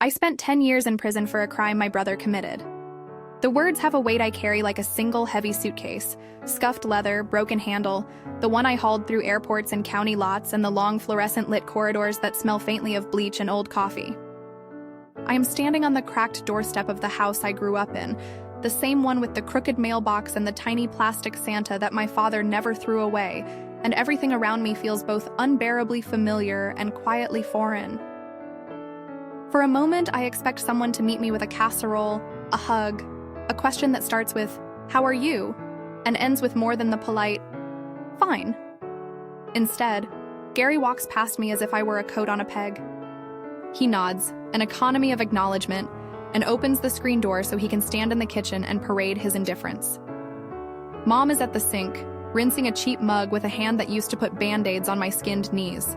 I spent 10 years in prison for a crime my brother committed. The words have a weight I carry like a single heavy suitcase, scuffed leather, broken handle, the one I hauled through airports and county lots and the long fluorescent-lit corridors that smell faintly of bleach and old coffee. I am standing on the cracked doorstep of the house I grew up in, the same one with the crooked mailbox and the tiny plastic Santa that my father never threw away, and everything around me feels both unbearably familiar and quietly foreign. For a moment, I expect someone to meet me with a casserole, a hug, a question that starts with, "How are you?" and ends with more than the polite, "Fine." Instead, Gary walks past me as if I were a coat on a peg. He nods, an economy of acknowledgement, and opens the screen door so he can stand in the kitchen and parade his indifference. Mom is at the sink, rinsing a cheap mug with a hand that used to put Band-Aids on my skinned knees.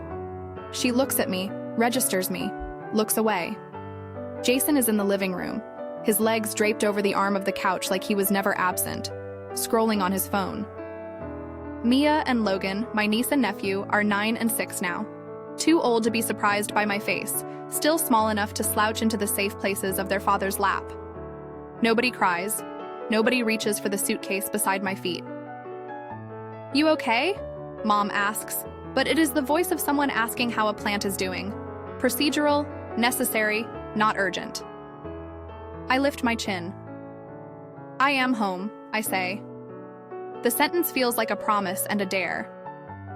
She looks at me, registers me, looks away. Jason is in the living room, his legs draped over the arm of the couch like he was never absent, scrolling on his phone. Mia and Logan, my niece and nephew, are 9 and 6 now. Too old to be surprised by my face, still small enough to slouch into the safe places of their father's lap. Nobody cries. Nobody reaches for the suitcase beside my feet. "You okay?" Mom asks, but it is the voice of someone asking how a plant is doing. Procedural, necessary, not urgent. I lift my chin. "I am home," I say. The sentence feels like a promise and a dare.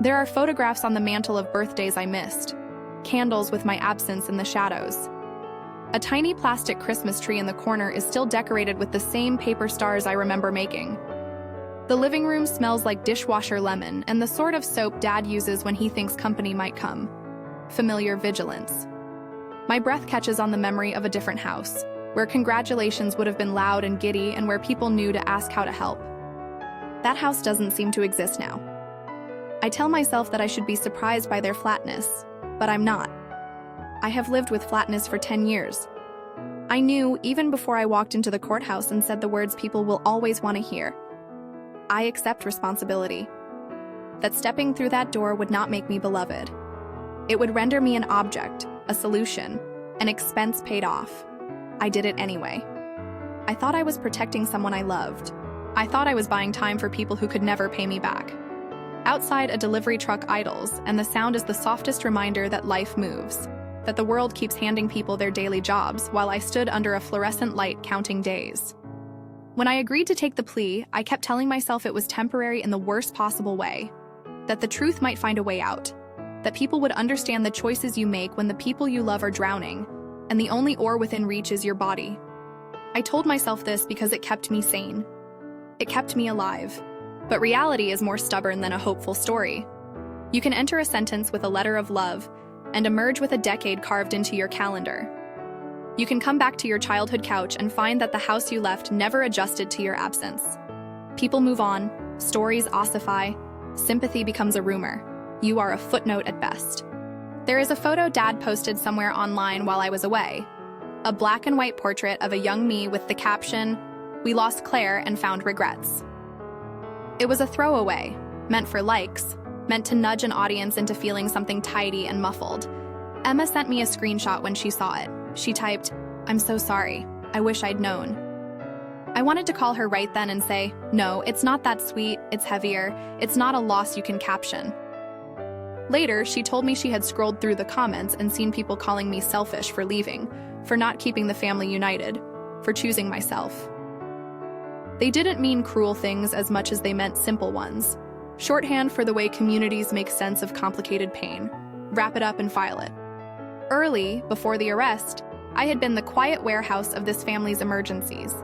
There are photographs on the mantle of birthdays I missed, candles with my absence in the shadows. A tiny plastic Christmas tree in the corner is still decorated with the same paper stars I remember making. The living room smells like dishwasher lemon and the sort of soap Dad uses when he thinks company might come. Familiar vigilance. My breath catches on the memory of a different house, where congratulations would have been loud and giddy and where people knew to ask how to help. That house doesn't seem to exist now. I tell myself that I should be surprised by their flatness, but I'm not. I have lived with flatness for 10 years. I knew even before I walked into the courthouse and said the words people will always want to hear. I accept responsibility. That stepping through that door would not make me beloved. It would render me an object, a solution, an expense paid off. I did it anyway. I thought I was protecting someone I loved. I thought I was buying time for people who could never pay me back. Outside, a delivery truck idles, and the sound is the softest reminder that life moves, that the world keeps handing people their daily jobs while I stood under a fluorescent light counting days. When I agreed to take the plea, I kept telling myself it was temporary in the worst possible way, that the truth might find a way out, that people would understand the choices you make when the people you love are drowning, and the only oar within reach is your body. I told myself this because it kept me sane. It kept me alive. But reality is more stubborn than a hopeful story. You can enter a sentence with a letter of love and emerge with a decade carved into your calendar. You can come back to your childhood couch and find that the house you left never adjusted to your absence. People move on, stories ossify, sympathy becomes a rumor. You are a footnote at best. There is a photo Dad posted somewhere online while I was away. A black and white portrait of a young me with the caption, "We lost Claire and found regrets." It was a throwaway, meant for likes, meant to nudge an audience into feeling something tidy and muffled. Emma sent me a screenshot when she saw it. She typed, "I'm so sorry. I wish I'd known." I wanted to call her right then and say, "No, it's not that sweet, it's heavier, it's not a loss you can caption." Later, she told me she had scrolled through the comments and seen people calling me selfish for leaving, for not keeping the family united, for choosing myself. They didn't mean cruel things as much as they meant simple ones. Shorthand for the way communities make sense of complicated pain. Wrap it up and file it. Early, before the arrest, I had been the quiet warehouse of this family's emergencies.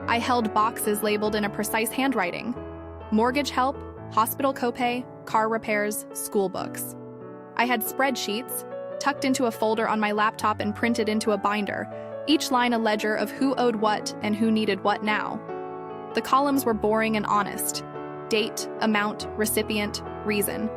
I held boxes labeled in a precise handwriting. Mortgage help, hospital copay, car repairs, school books. I had spreadsheets, tucked into a folder on my laptop and printed into a binder, each line a ledger of who owed what and who needed what now. The columns were boring and honest. Date, amount, recipient, reason.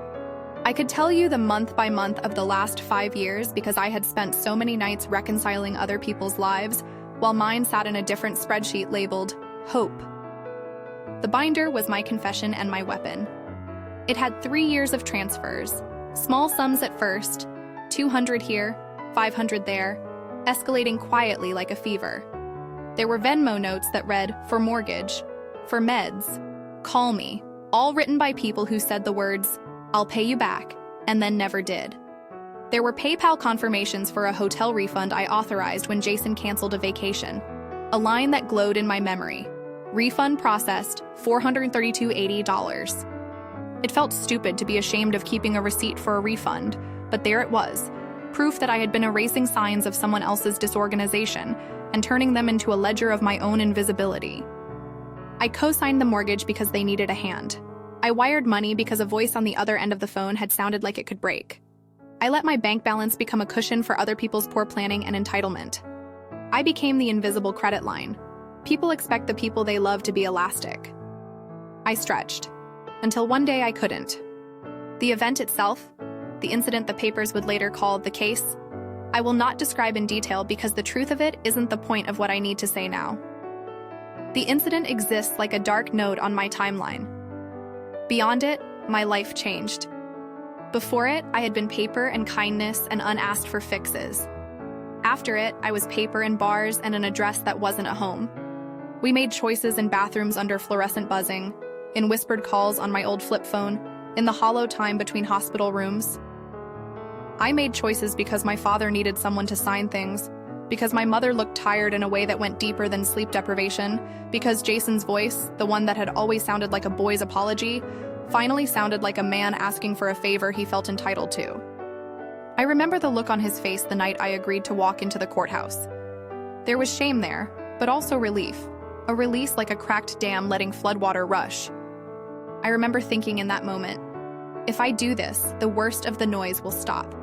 I could tell you the month by month of the last 5 years because I had spent so many nights reconciling other people's lives, while mine sat in a different spreadsheet labeled Hope. The binder was my confession and my weapon. It had 3 years of transfers, small sums at first, 200 here, 500 there, escalating quietly like a fever. There were Venmo notes that read, "For mortgage," "For meds," "Call me," all written by people who said the words, "I'll pay you back," and then never did. There were PayPal confirmations for a hotel refund I authorized when Jason canceled a vacation. A line that glowed in my memory. Refund processed, $432.80. It felt stupid to be ashamed of keeping a receipt for a refund, but there it was, proof that I had been erasing signs of someone else's disorganization and turning them into a ledger of my own invisibility. I co-signed the mortgage because they needed a hand. I wired money because a voice on the other end of the phone had sounded like it could break. I let my bank balance become a cushion for other people's poor planning and entitlement. I became the invisible credit line. People expect the people they love to be elastic. I stretched, until one day I couldn't. The event itself, the incident the papers would later call the case, I will not describe in detail because the truth of it isn't the point of what I need to say now. The incident exists like a dark node on my timeline. Beyond it, my life changed. Before it, I had been paper and kindness and unasked for fixes. After it, I was paper and bars and an address that wasn't a home. We made choices in bathrooms under fluorescent buzzing, in whispered calls on my old flip phone, in the hollow time between hospital rooms. I made choices because my father needed someone to sign things, because my mother looked tired in a way that went deeper than sleep deprivation, because Jason's voice, the one that had always sounded like a boy's apology, finally sounded like a man asking for a favor he felt entitled to. I remember the look on his face the night I agreed to walk into the courthouse. There was shame there, but also relief, a release like a cracked dam letting floodwater rush. I remember thinking in that moment, if I do this, the worst of the noise will stop.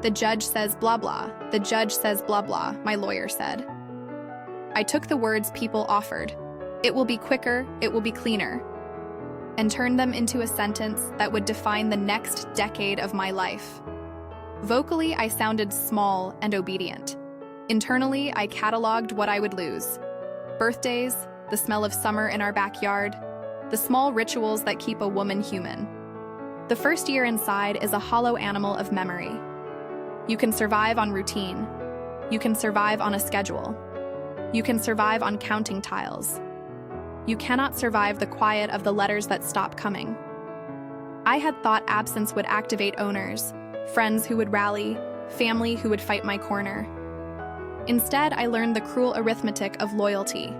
The judge says blah blah, the judge says blah blah, my lawyer said. I took the words people offered, "It will be quicker, it will be cleaner," and turned them into a sentence that would define the next decade of my life. Vocally, I sounded small and obedient. Internally, I cataloged what I would lose. Birthdays, the smell of summer in our backyard, the small rituals that keep a woman human. The first year inside is a hollow animal of memory. You can survive on routine. You can survive on a schedule. You can survive on counting tiles. You cannot survive the quiet of the letters that stop coming. I had thought absence would activate owners, friends who would rally, family who would fight my corner. Instead, I learned the cruel arithmetic of loyalty.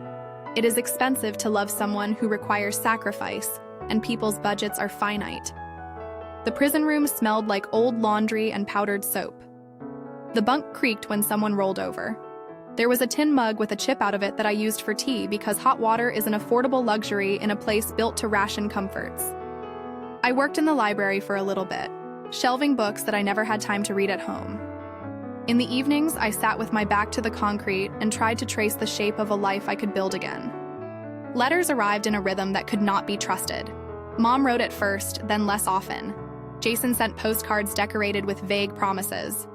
It is expensive to love someone who requires sacrifice, and people's budgets are finite. The prison room smelled like old laundry and powdered soap. The bunk creaked when someone rolled over. There was a tin mug with a chip out of it that I used for tea because hot water is an affordable luxury in a place built to ration comforts. I worked in the library for a little bit, shelving books that I never had time to read at home. In the evenings, I sat with my back to the concrete and tried to trace the shape of a life I could build again. Letters arrived in a rhythm that could not be trusted. Mom wrote at first, then less often. Jason sent postcards decorated with vague promises.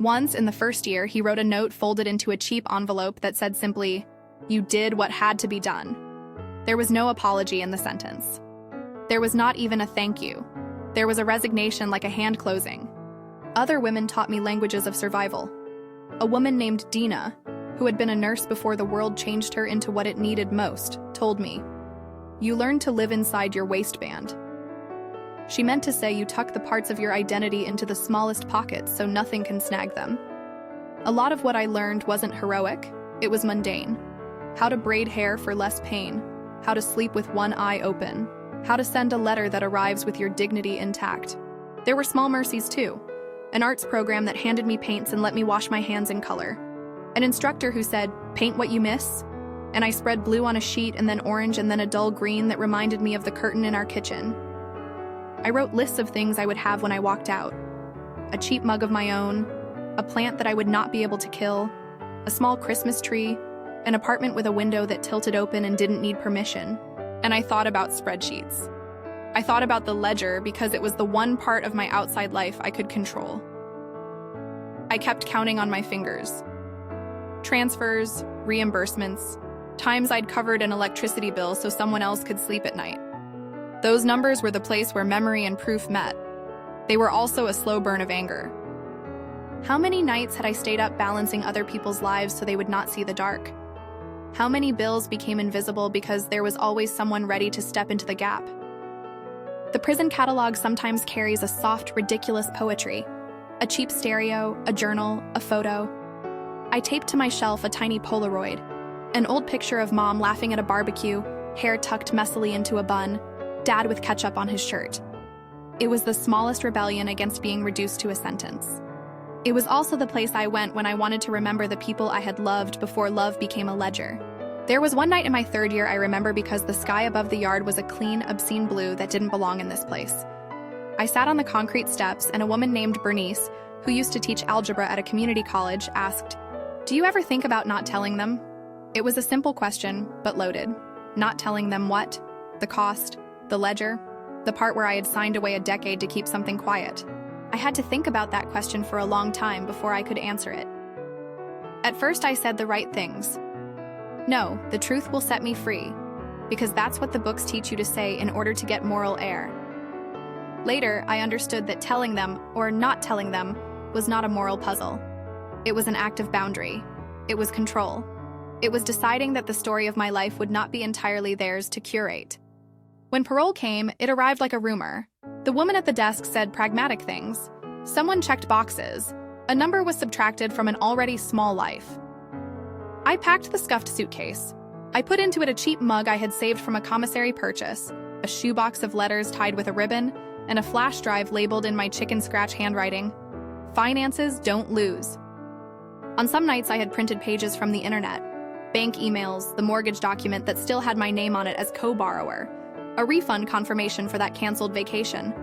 Once, in the first year, he wrote a note folded into a cheap envelope that said simply, "You did what had to be done." There was no apology in the sentence. There was not even a thank you. There was a resignation like a hand closing. Other women taught me languages of survival. A woman named Dina, who had been a nurse before the world changed her into what it needed most, told me, "You learn to live inside your waistband." She meant to say you tuck the parts of your identity into the smallest pockets so nothing can snag them. A lot of what I learned wasn't heroic, it was mundane. How to braid hair for less pain, how to sleep with one eye open, how to send a letter that arrives with your dignity intact. There were small mercies too. An arts program that handed me paints and let me wash my hands in color. An instructor who said, "Paint what you miss," and I spread blue on a sheet and then orange and then a dull green that reminded me of the curtain in our kitchen. I wrote lists of things I would have when I walked out. A cheap mug of my own, a plant that I would not be able to kill, a small Christmas tree, an apartment with a window that tilted open and didn't need permission. And I thought about spreadsheets. I thought about the ledger because it was the one part of my outside life I could control. I kept counting on my fingers. Transfers, reimbursements, times I'd covered an electricity bill so someone else could sleep at night. Those numbers were the place where memory and proof met. They were also a slow burn of anger. How many nights had I stayed up balancing other people's lives so they would not see the dark? How many bills became invisible because there was always someone ready to step into the gap? The prison catalog sometimes carries a soft, ridiculous poetry. A cheap stereo, a journal, a photo. I taped to my shelf a tiny Polaroid, an old picture of Mom laughing at a barbecue, hair tucked messily into a bun, Dad with ketchup on his shirt. It was the smallest rebellion against being reduced to a sentence. It was also the place I went when I wanted to remember the people I had loved before love became a ledger. There was one night in my 3rd year I remember because the sky above the yard was a clean, obscene blue that didn't belong in this place. I sat on the concrete steps and a woman named Bernice, who used to teach algebra at a community college, asked, "Do you ever think about not telling them?" It was a simple question, but loaded. Not telling them what? The cost? The ledger? The part where I had signed away a decade to keep something quiet? I had to think about that question for a long time before I could answer it. At first I said the right things. No, the truth will set me free, because that's what the books teach you to say in order to get moral air. Later, I understood that telling them, or not telling them, was not a moral puzzle. It was an act of boundary. It was control. It was deciding that the story of my life would not be entirely theirs to curate. When parole came, it arrived like a rumor. The woman at the desk said pragmatic things. Someone checked boxes. A number was subtracted from an already small life. I packed the scuffed suitcase. I put into it a cheap mug I had saved from a commissary purchase, a shoebox of letters tied with a ribbon, and a flash drive labeled in my chicken scratch handwriting, "Finances don't lose." On some nights I had printed pages from the internet, bank emails, the mortgage document that still had my name on it as co-borrower, a refund confirmation for that canceled vacation.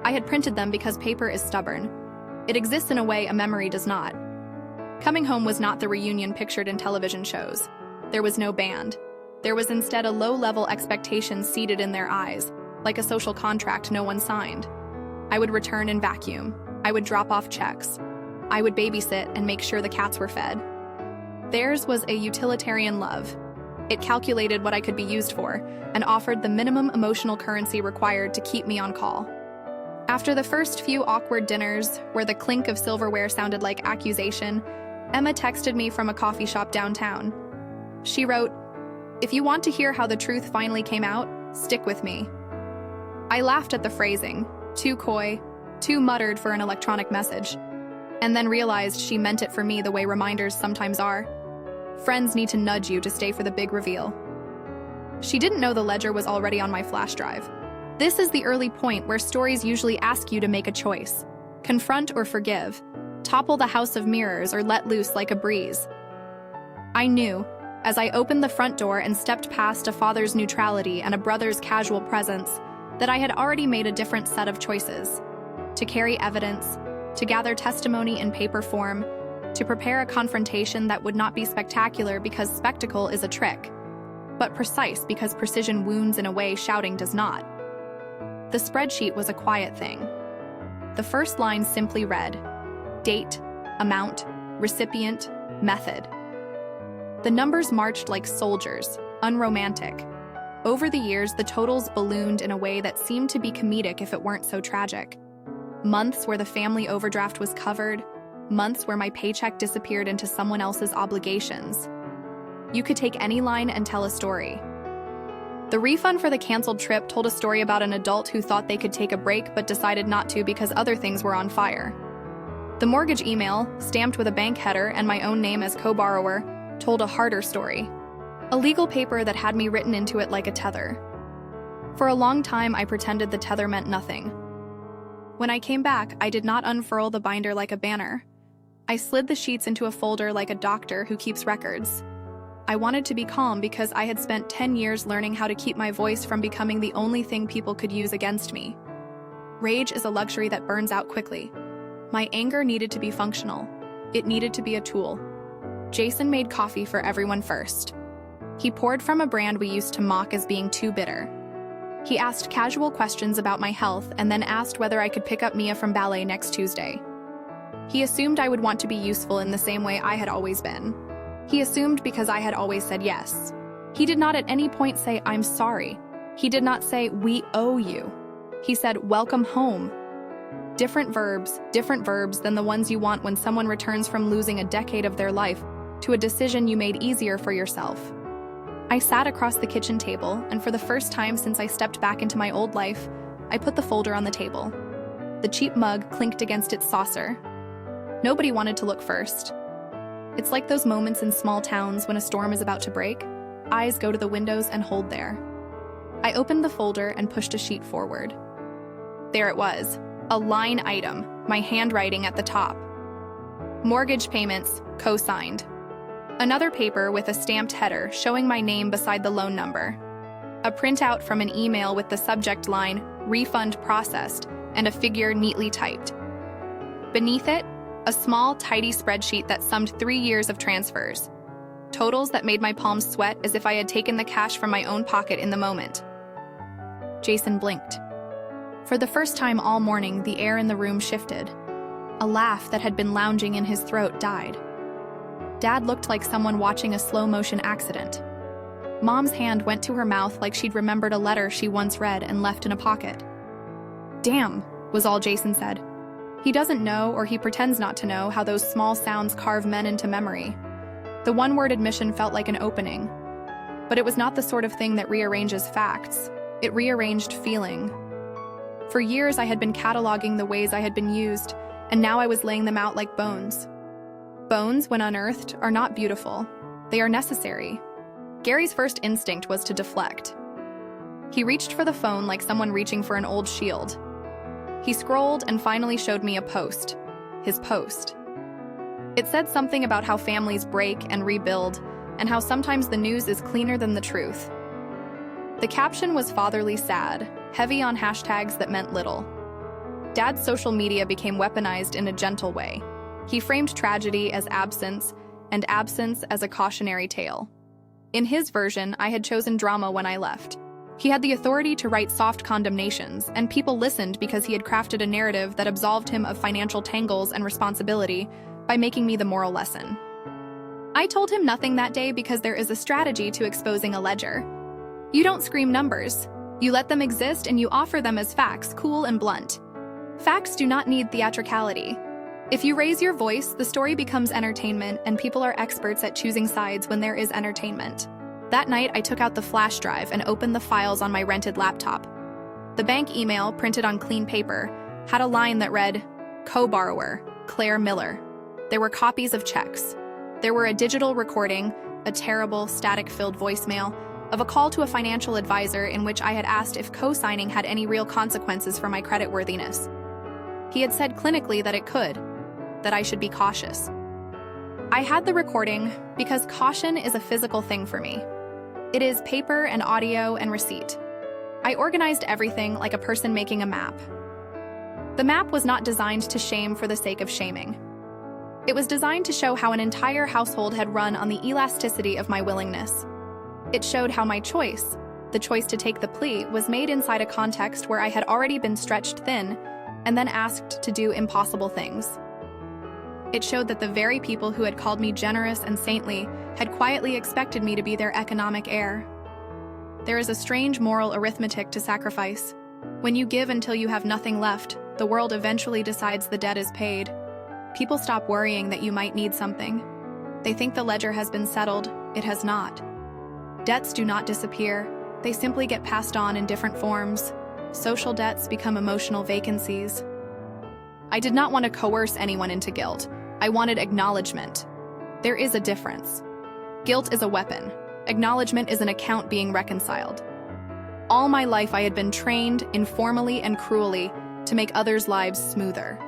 I had printed them because paper is stubborn. It exists in a way a memory does not. Coming home was not the reunion pictured in television shows. There was no band. There was instead a low-level expectation seated in their eyes, like a social contract no one signed. I would return and vacuum. I would drop off checks. I would babysit and make sure the cats were fed. Theirs was a utilitarian love. It calculated what I could be used for and offered the minimum emotional currency required to keep me on call. After the first few awkward dinners, where the clink of silverware sounded like accusation, Emma texted me from a coffee shop downtown. She wrote, "If you want to hear how the truth finally came out, stick with me." I laughed at the phrasing, too coy, too muttered for an electronic message, and then realized she meant it for me the way reminders sometimes are. Friends need to nudge you to stay for the big reveal. She didn't know the ledger was already on my flash drive. This is the early point where stories usually ask you to make a choice. Confront or forgive. Topple the house of mirrors or let loose like a breeze. I knew, as I opened the front door and stepped past a father's neutrality and a brother's casual presence, that I had already made a different set of choices. To carry evidence, to gather testimony in paper form, to prepare a confrontation that would not be spectacular because spectacle is a trick, but precise because precision wounds in a way shouting does not. The spreadsheet was a quiet thing. The first line simply read, date, amount, recipient, method. The numbers marched like soldiers, unromantic. Over the years, the totals ballooned in a way that seemed to be comedic if it weren't so tragic. Months where the family overdraft was covered, months where my paycheck disappeared into someone else's obligations. You could take any line and tell a story. The refund for the canceled trip told a story about an adult who thought they could take a break but decided not to because other things were on fire. The mortgage email, stamped with a bank header and my own name as co-borrower, told a harder story. A legal paper that had me written into it like a tether. For a long time, I pretended the tether meant nothing. When I came back, I did not unfurl the binder like a banner. I slid the sheets into a folder like a doctor who keeps records. I wanted to be calm because I had spent 10 years learning how to keep my voice from becoming the only thing people could use against me. Rage is a luxury that burns out quickly. My anger needed to be functional. It needed to be a tool. Jason made coffee for everyone first. He poured from a brand we used to mock as being too bitter. He asked casual questions about my health and then asked whether I could pick up Mia from ballet next Tuesday. He assumed I would want to be useful in the same way I had always been. He assumed because I had always said yes. He did not at any point say, "I'm sorry." He did not say, "We owe you." He said, "Welcome home." Different verbs than the ones you want when someone returns from losing a decade of their life to a decision you made easier for yourself. I sat across the kitchen table, and for the first time since I stepped back into my old life, I put the folder on the table. The cheap mug clinked against its saucer. Nobody wanted to look first. It's like those moments in small towns when a storm is about to break. Eyes go to the windows and hold there. I opened the folder and pushed a sheet forward. There it was, a line item, my handwriting at the top. Mortgage payments, co-signed. Another paper with a stamped header showing my name beside the loan number. A printout from an email with the subject line, refund processed, and a figure neatly typed. Beneath it, a small, tidy spreadsheet that summed 3 years of transfers. Totals that made my palms sweat as if I had taken the cash from my own pocket in the moment. Jason blinked. For the first time all morning, the air in the room shifted. A laugh that had been lounging in his throat died. Dad looked like someone watching a slow-motion accident. Mom's hand went to her mouth like she'd remembered a letter she once read and left in a pocket. "Damn," was all Jason said. He doesn't know, or he pretends not to know, how those small sounds carve men into memory. The one-word admission felt like an opening. But it was not the sort of thing that rearranges facts. It rearranged feeling. For years I had been cataloging the ways I had been used, and now I was laying them out like bones. Bones, when unearthed, are not beautiful. They are necessary. Gary's first instinct was to deflect. He reached for the phone like someone reaching for an old shield. He scrolled and finally showed me a post. His post. It said something about how families break and rebuild, and how sometimes the news is cleaner than the truth. The caption was fatherly sad, heavy on hashtags that meant little. Dad's social media became weaponized in a gentle way. He framed tragedy as absence, and absence as a cautionary tale. In his version, I had chosen drama when I left. He had the authority to write soft condemnations, and people listened because he had crafted a narrative that absolved him of financial tangles and responsibility by making me the moral lesson. I told him nothing that day because there is a strategy to exposing a ledger. You don't scream numbers. You let them exist and you offer them as facts, cool and blunt. Facts do not need theatricality. If you raise your voice, the story becomes entertainment, and people are experts at choosing sides when there is entertainment. That night, I took out the flash drive and opened the files on my rented laptop. The bank email, printed on clean paper, had a line that read, "Co-borrower, Claire Miller." There were copies of checks. There were a digital recording, a terrible, static-filled voicemail, of a call to a financial advisor in which I had asked if co-signing had any real consequences for my creditworthiness. He had said clinically that it could, that I should be cautious. I had the recording because caution is a physical thing for me. It is paper and audio and receipt. I organized everything like a person making a map. The map was not designed to shame for the sake of shaming. It was designed to show how an entire household had run on the elasticity of my willingness. It showed how my choice, the choice to take the plea, was made inside a context where I had already been stretched thin and then asked to do impossible things. It showed that the very people who had called me generous and saintly had quietly expected me to be their economic heir. There is a strange moral arithmetic to sacrifice. When you give until you have nothing left, the world eventually decides the debt is paid. People stop worrying that you might need something. They think the ledger has been settled. It has not. Debts do not disappear. They simply get passed on in different forms. Social debts become emotional vacancies. I did not want to coerce anyone into guilt. I wanted acknowledgement. There is a difference. Guilt is a weapon. Acknowledgement is an account being reconciled. All my life I had been trained, informally and cruelly, to make others' lives smoother.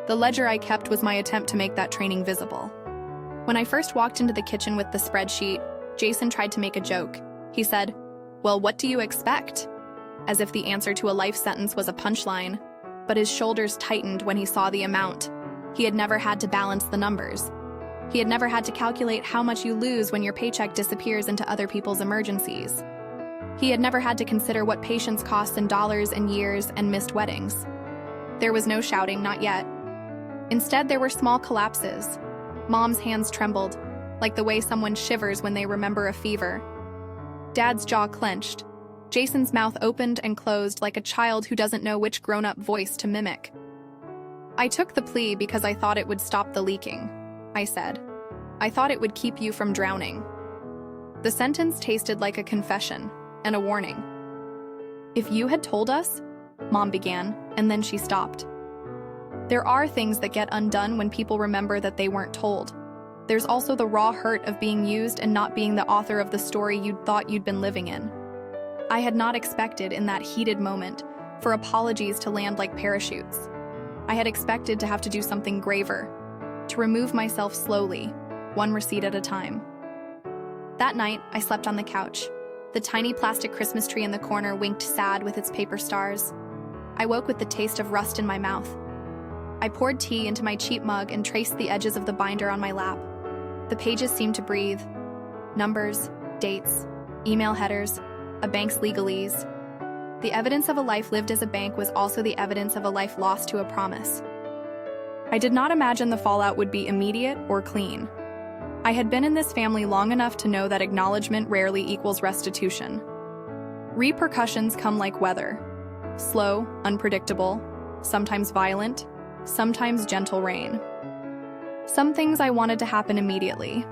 The ledger I kept was my attempt to make that training visible. When I first walked into the kitchen with the spreadsheet, Jason tried to make a joke. He said, "Well, what do you expect?" As if the answer to a life sentence was a punchline. But his shoulders tightened when he saw the amount. He had never had to balance the numbers. He had never had to calculate how much you lose when your paycheck disappears into other people's emergencies. He had never had to consider what patience costs in dollars and years and missed weddings. There was no shouting, not yet. Instead, there were small collapses. Mom's hands trembled, like the way someone shivers when they remember a fever. Dad's jaw clenched. Jason's mouth opened and closed like a child who doesn't know which grown-up voice to mimic. "I took the plea because I thought it would stop the leaking," I said. "I thought it would keep you from drowning." The sentence tasted like a confession and a warning. "If you had told us," Mom began, and then she stopped. "There are things that get undone when people remember that they weren't told. There's also the raw hurt of being used and not being the author of the story you'd thought you'd been living in." I had not expected in that heated moment for apologies to land like parachutes. I had expected to have to do something graver, to remove myself slowly, one receipt at a time. That night, I slept on the couch. The tiny plastic Christmas tree in the corner winked sad with its paper stars. I woke with the taste of rust in my mouth. I poured tea into my cheap mug and traced the edges of the binder on my lap. The pages seemed to breathe. Numbers, dates, email headers, a bank's legalese. The evidence of a life lived as a bank was also the evidence of a life lost to a promise. I did not imagine the fallout would be immediate or clean. I had been in this family long enough to know that acknowledgment rarely equals restitution. Repercussions come like weather. Slow, unpredictable, sometimes violent, sometimes gentle rain. Some things I wanted to happen immediately.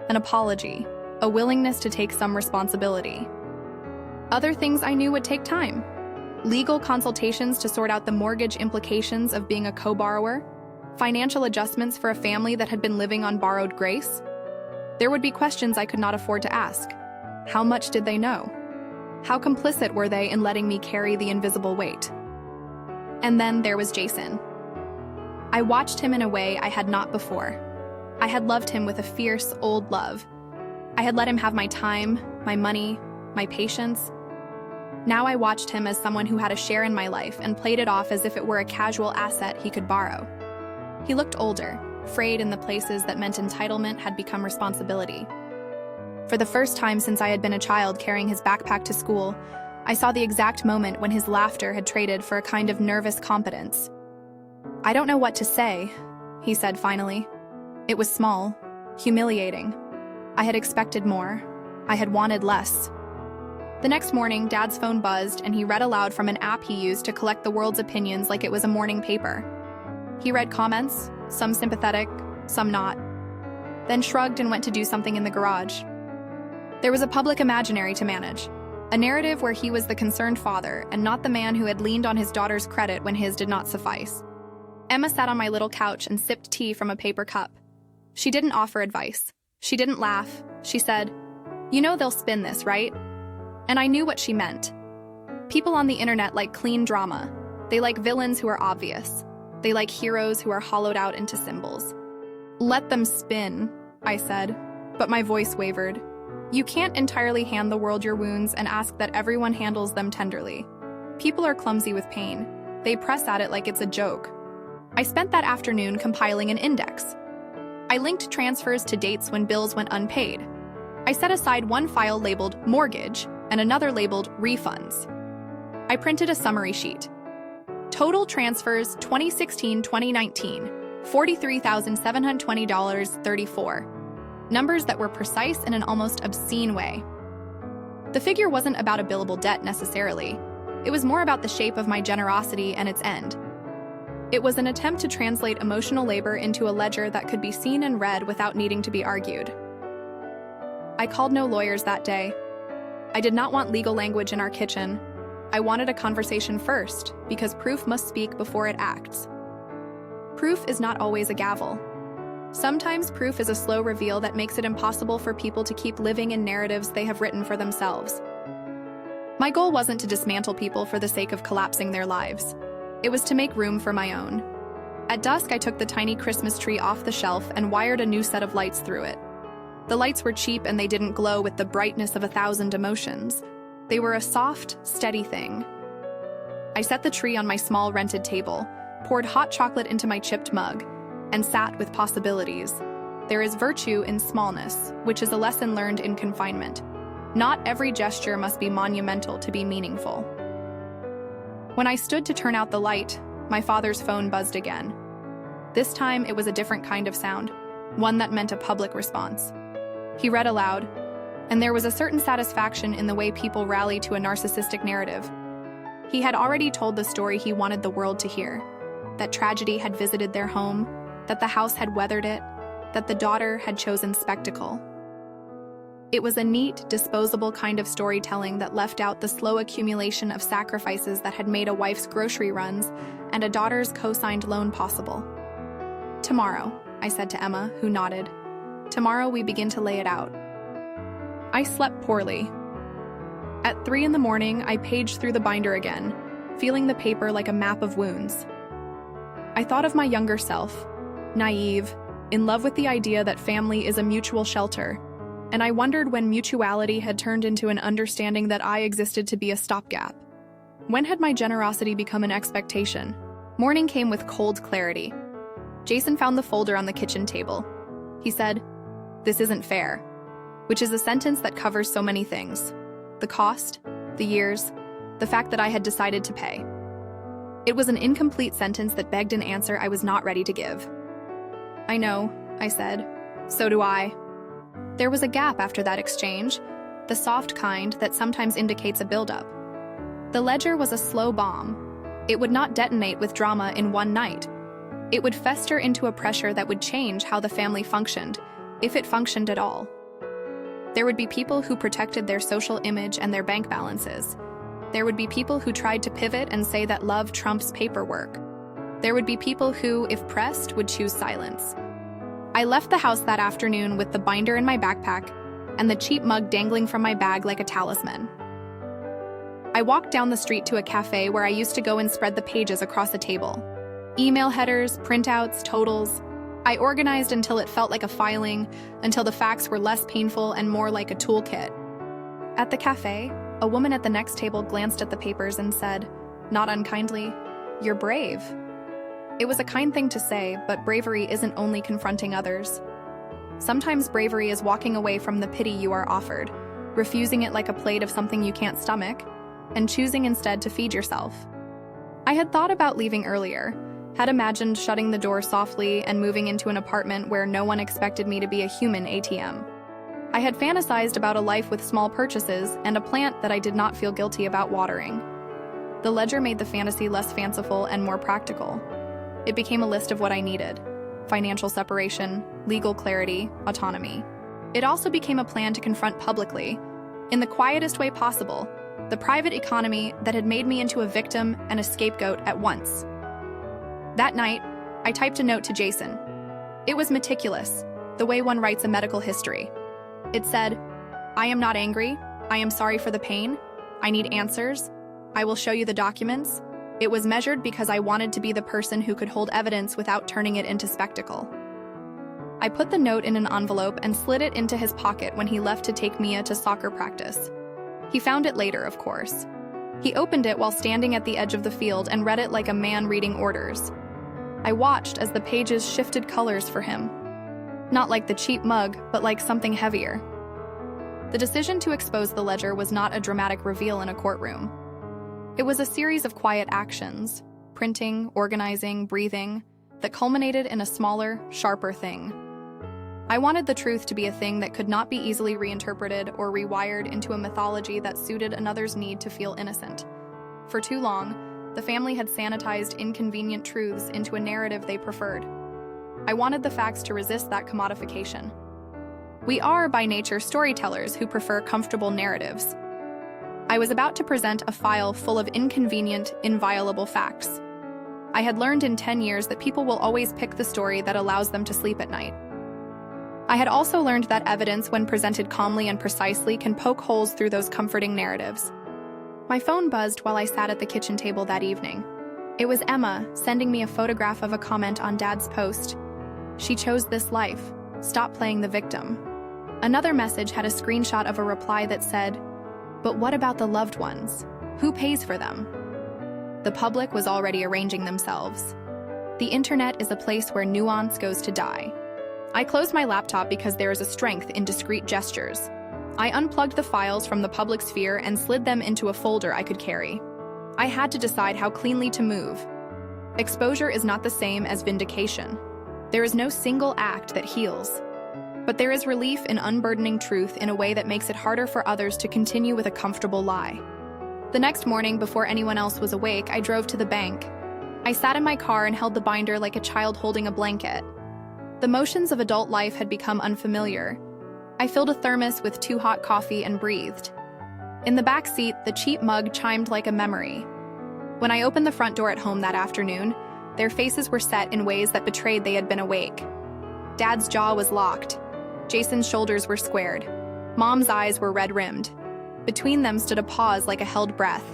An apology, a willingness to take some responsibility. Other things I knew would take time. Legal consultations to sort out the mortgage implications of being a co-borrower, financial adjustments for a family that had been living on borrowed grace. There would be questions I could not afford to ask. How much did they know? How complicit were they in letting me carry the invisible weight? And then there was Jason. I watched him in a way I had not before. I had loved him with a fierce, old love. I had let him have my time, my money, my patience. Now I watched him as someone who had a share in my life and played it off as if it were a casual asset he could borrow. He looked older, frayed in the places that meant entitlement had become responsibility. For the first time since I had been a child carrying his backpack to school, I saw the exact moment when his laughter had traded for a kind of nervous competence. "I don't know what to say," he said finally. It was small, humiliating. I had expected more. I had wanted less. The next morning, Dad's phone buzzed and he read aloud from an app he used to collect the world's opinions like it was a morning paper. He read comments, some sympathetic, some not, then shrugged and went to do something in the garage. There was a public imaginary to manage, a narrative where he was the concerned father and not the man who had leaned on his daughter's credit when his did not suffice. Emma sat on my little couch and sipped tea from a paper cup. She didn't offer advice. She didn't laugh. She said, "You know they'll spin this, right?" And I knew what she meant. People on the internet like clean drama. They like villains who are obvious. They like heroes who are hollowed out into symbols. "Let them spin," I said, but my voice wavered. You can't entirely hand the world your wounds and ask that everyone handles them tenderly. People are clumsy with pain. They press at it like it's a joke. I spent that afternoon compiling an index. I linked transfers to dates when bills went unpaid. I set aside one file labeled mortgage and another labeled refunds. I printed a summary sheet. Total transfers 2016-2019, $43,720.34. Numbers that were precise in an almost obscene way. The figure wasn't about a billable debt necessarily. It was more about the shape of my generosity and its end. It was an attempt to translate emotional labor into a ledger that could be seen and read without needing to be argued. I called no lawyers that day. I did not want legal language in our kitchen. I wanted a conversation first, because proof must speak before it acts. Proof is not always a gavel. Sometimes proof is a slow reveal that makes it impossible for people to keep living in narratives they have written for themselves. My goal wasn't to dismantle people for the sake of collapsing their lives. It was to make room for my own. At dusk, I took the tiny Christmas tree off the shelf and wired a new set of lights through it. The lights were cheap and they didn't glow with the brightness of 1,000 emotions. They were a soft, steady thing. I set the tree on my small rented table, poured hot chocolate into my chipped mug, and sat with possibilities. There is virtue in smallness, which is a lesson learned in confinement. Not every gesture must be monumental to be meaningful. When I stood to turn out the light, my father's phone buzzed again. This time it was a different kind of sound, one that meant a public response. He read aloud, and there was a certain satisfaction in the way people rally to a narcissistic narrative. He had already told the story he wanted the world to hear. that tragedy had visited their home, that the house had weathered it, that the daughter had chosen spectacle. It was a neat, disposable kind of storytelling that left out the slow accumulation of sacrifices that had made a wife's grocery runs and a daughter's co-signed loan possible. "Tomorrow," I said to Emma, who nodded. "Tomorrow we begin to lay it out." I slept poorly. At 3 a.m, I paged through the binder again, feeling the paper like a map of wounds. I thought of my younger self, naive, in love with the idea that family is a mutual shelter, and I wondered when mutuality had turned into an understanding that I existed to be a stopgap. When had my generosity become an expectation? Morning came with cold clarity. Jason found the folder on the kitchen table. He said, "This isn't fair," which is a sentence that covers so many things. The cost, the years, the fact that I had decided to pay. It was an incomplete sentence that begged an answer I was not ready to give. "I know," I said. "So do I." There was a gap after that exchange, the soft kind that sometimes indicates a buildup. The ledger was a slow bomb. It would not detonate with drama in one night. It would fester into a pressure that would change how the family functioned, if it functioned at all. There would be people who protected their social image and their bank balances. There would be people who tried to pivot and say that love trumps paperwork. There would be people who, if pressed, would choose silence. I left the house that afternoon with the binder in my backpack and the cheap mug dangling from my bag like a talisman. I walked down the street to a cafe where I used to go and spread the pages across a table. Email headers, printouts, totals. I organized until it felt like a filing, until the facts were less painful and more like a toolkit. At the cafe, a woman at the next table glanced at the papers and said, not unkindly, "You're brave." It was a kind thing to say, but bravery isn't only confronting others. Sometimes bravery is walking away from the pity you are offered, refusing it like a plate of something you can't stomach, and choosing instead to feed yourself. I had thought about leaving earlier, had imagined shutting the door softly and moving into an apartment where no one expected me to be a human ATM. I had fantasized about a life with small purchases and a plant that I did not feel guilty about watering. The ledger made the fantasy less fanciful and more practical. It became a list of what I needed: financial separation, legal clarity, autonomy. It also became a plan to confront publicly, in the quietest way possible, the private economy that had made me into a victim and a scapegoat at once. That night, I typed a note to Jason. It was meticulous, the way one writes a medical history. It said, "I am not angry. I am sorry for the pain. I need answers. I will show you the documents." It was measured because I wanted to be the person who could hold evidence without turning it into spectacle. I put the note in an envelope and slid it into his pocket when he left to take Mia to soccer practice. He found it later, of course. He opened it while standing at the edge of the field and read it like a man reading orders. I watched as the pages shifted colors for him. Not like the cheap mug, but like something heavier. The decision to expose the ledger was not a dramatic reveal in a courtroom. It was a series of quiet actions, printing, organizing, breathing, that culminated in a smaller, sharper thing. I wanted the truth to be a thing that could not be easily reinterpreted or rewired into a mythology that suited another's need to feel innocent. For too long, the family had sanitized inconvenient truths into a narrative they preferred. I wanted the facts to resist that commodification. We are, by nature, storytellers who prefer comfortable narratives. I was about to present a file full of inconvenient, inviolable facts. I had learned in 10 years that people will always pick the story that allows them to sleep at night. I had also learned that evidence, when presented calmly and precisely, can poke holes through those comforting narratives. My phone buzzed while I sat at the kitchen table that evening. It was Emma, sending me a photograph of a comment on Dad's post. "She chose this life. Stop playing the victim." Another message had a screenshot of a reply that said, "But what about the loved ones? Who pays for them?" The public was already arranging themselves. The internet is a place where nuance goes to die. I closed my laptop because there is a strength in discreet gestures. I unplugged the files from the public sphere and slid them into a folder I could carry. I had to decide how cleanly to move. Exposure is not the same as vindication. There is no single act that heals. But there is relief in unburdening truth in a way that makes it harder for others to continue with a comfortable lie. The next morning, before anyone else was awake, I drove to the bank. I sat in my car and held the binder like a child holding a blanket. The motions of adult life had become unfamiliar. I filled a thermos with too hot coffee and breathed. In the back seat, the cheap mug chimed like a memory. When I opened the front door at home that afternoon, their faces were set in ways that betrayed they had been awake. Dad's jaw was locked. Jason's shoulders were squared. Mom's eyes were red-rimmed. Between them stood a pause like a held breath.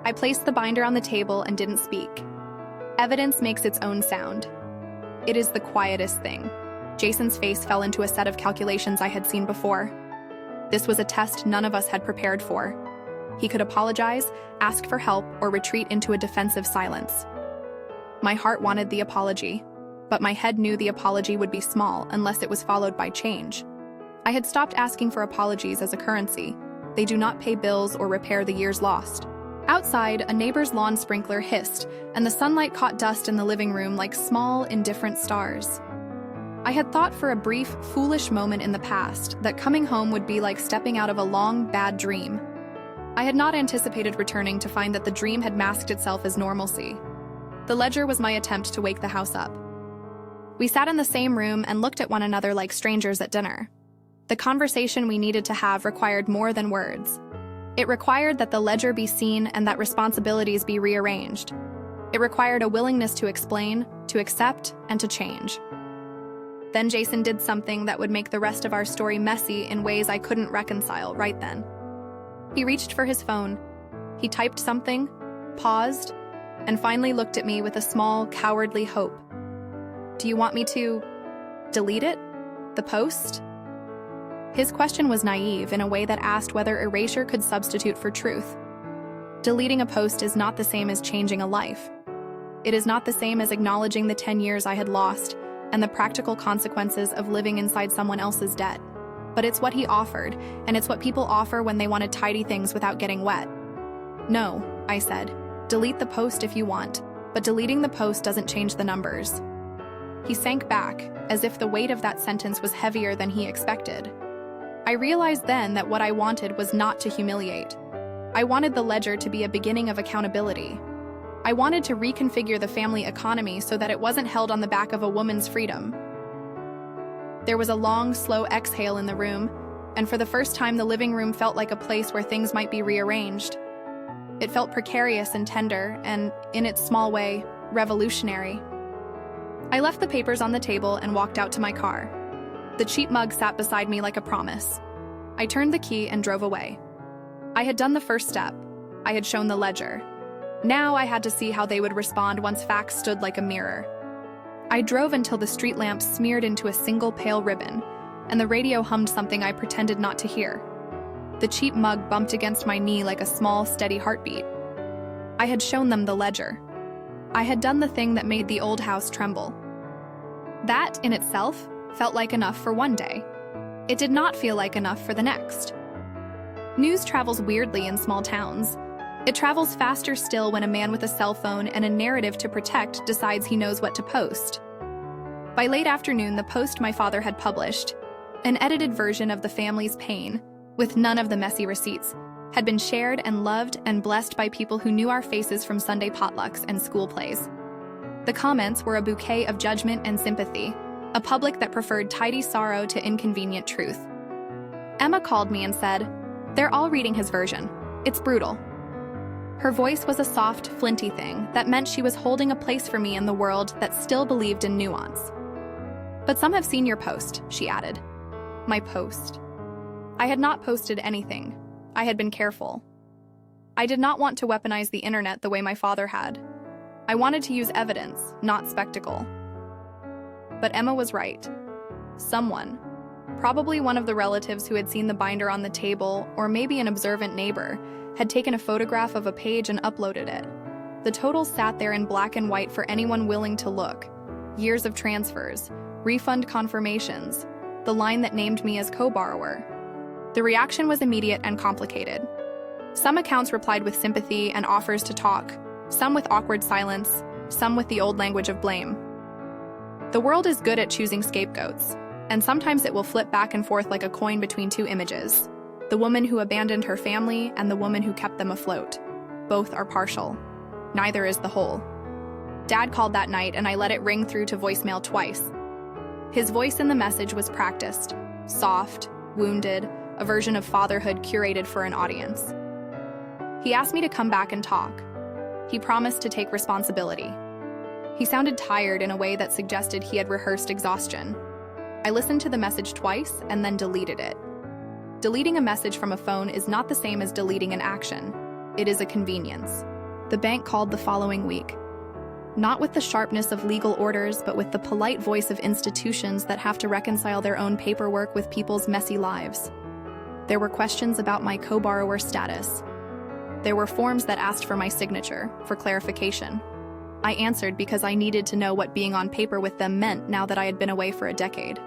I placed the binder on the table and didn't speak. Evidence makes its own sound. It is the quietest thing. Jason's face fell into a set of calculations I had seen before. This was a test none of us had prepared for. He could apologize, ask for help, or retreat into a defensive silence. My heart wanted the apology, but my head knew the apology would be small unless it was followed by change. I had stopped asking for apologies as a currency. They do not pay bills or repair the years lost. Outside, a neighbor's lawn sprinkler hissed, and the sunlight caught dust in the living room like small, indifferent stars. I had thought for a brief, foolish moment in the past that coming home would be like stepping out of a long, bad dream. I had not anticipated returning to find that the dream had masked itself as normalcy. The ledger was my attempt to wake the house up. We sat in the same room and looked at one another like strangers at dinner. The conversation we needed to have required more than words. It required that the ledger be seen and that responsibilities be rearranged. It required a willingness to explain, to accept, and to change. Then Jason did something that would make the rest of our story messy in ways I couldn't reconcile right then. He reached for his phone. He typed something, paused, and finally looked at me with a small, cowardly hope. "Do you want me to delete it? The post?" His question was naive in a way that asked whether erasure could substitute for truth. Deleting a post is not the same as changing a life. It is not the same as acknowledging the 10 years I had lost and the practical consequences of living inside someone else's debt. But it's what he offered, and it's what people offer when they want to tidy things without getting wet. "No," I said. "Delete the post if you want, but deleting the post doesn't change the numbers." He sank back, as if the weight of that sentence was heavier than he expected. I realized then that what I wanted was not to humiliate. I wanted the ledger to be a beginning of accountability. I wanted to reconfigure the family economy so that it wasn't held on the back of a woman's freedom. There was a long, slow exhale in the room, and for the first time the living room felt like a place where things might be rearranged. It felt precarious and tender, and, in its small way, revolutionary. I left the papers on the table and walked out to my car. The cheap mug sat beside me like a promise. I turned the key and drove away. I had done the first step. I had shown the ledger. Now I had to see how they would respond once facts stood like a mirror. I drove until the street lamps smeared into a single pale ribbon, and the radio hummed something I pretended not to hear. The cheap mug bumped against my knee like a small, steady heartbeat. I had shown them the ledger. I had done the thing that made the old house tremble. That, in itself, felt like enough for one day. It did not feel like enough for the next. News travels weirdly in small towns. It travels faster still when a man with a cell phone and a narrative to protect decides he knows what to post. By late afternoon, the post my father had published, an edited version of the family's pain, with none of the messy receipts, had been shared and loved and blessed by people who knew our faces from Sunday potlucks and school plays. The comments were a bouquet of judgment and sympathy, a public that preferred tidy sorrow to inconvenient truth. Emma called me and said, "They're all reading his version. It's brutal." Her voice was a soft, flinty thing that meant she was holding a place for me in the world that still believed in nuance. "But some have seen your post," she added. My post. I had not posted anything. I had been careful. I did not want to weaponize the internet the way my father had. I wanted to use evidence, not spectacle. But Emma was right. Someone, probably one of the relatives who had seen the binder on the table, or maybe an observant neighbor, had taken a photograph of a page and uploaded it. The totals sat there in black and white for anyone willing to look. Years of transfers, refund confirmations, the line that named me as co-borrower. The reaction was immediate and complicated. Some accounts replied with sympathy and offers to talk, some with awkward silence, some with the old language of blame. The world is good at choosing scapegoats, and sometimes it will flip back and forth like a coin between two images. The woman who abandoned her family and the woman who kept them afloat. Both are partial. Neither is the whole. Dad called that night and I let it ring through to voicemail twice. His voice in the message was practiced, soft, wounded, a version of fatherhood curated for an audience. He asked me to come back and talk. He promised to take responsibility. He sounded tired in a way that suggested he had rehearsed exhaustion. I listened to the message twice and then deleted it. Deleting a message from a phone is not the same as deleting an action. It is a convenience. The bank called the following week. Not with the sharpness of legal orders, but with the polite voice of institutions that have to reconcile their own paperwork with people's messy lives. There were questions about my co-borrower status. There were forms that asked for my signature, for clarification. I answered because I needed to know what being on paper with them meant now that I had been away for a decade.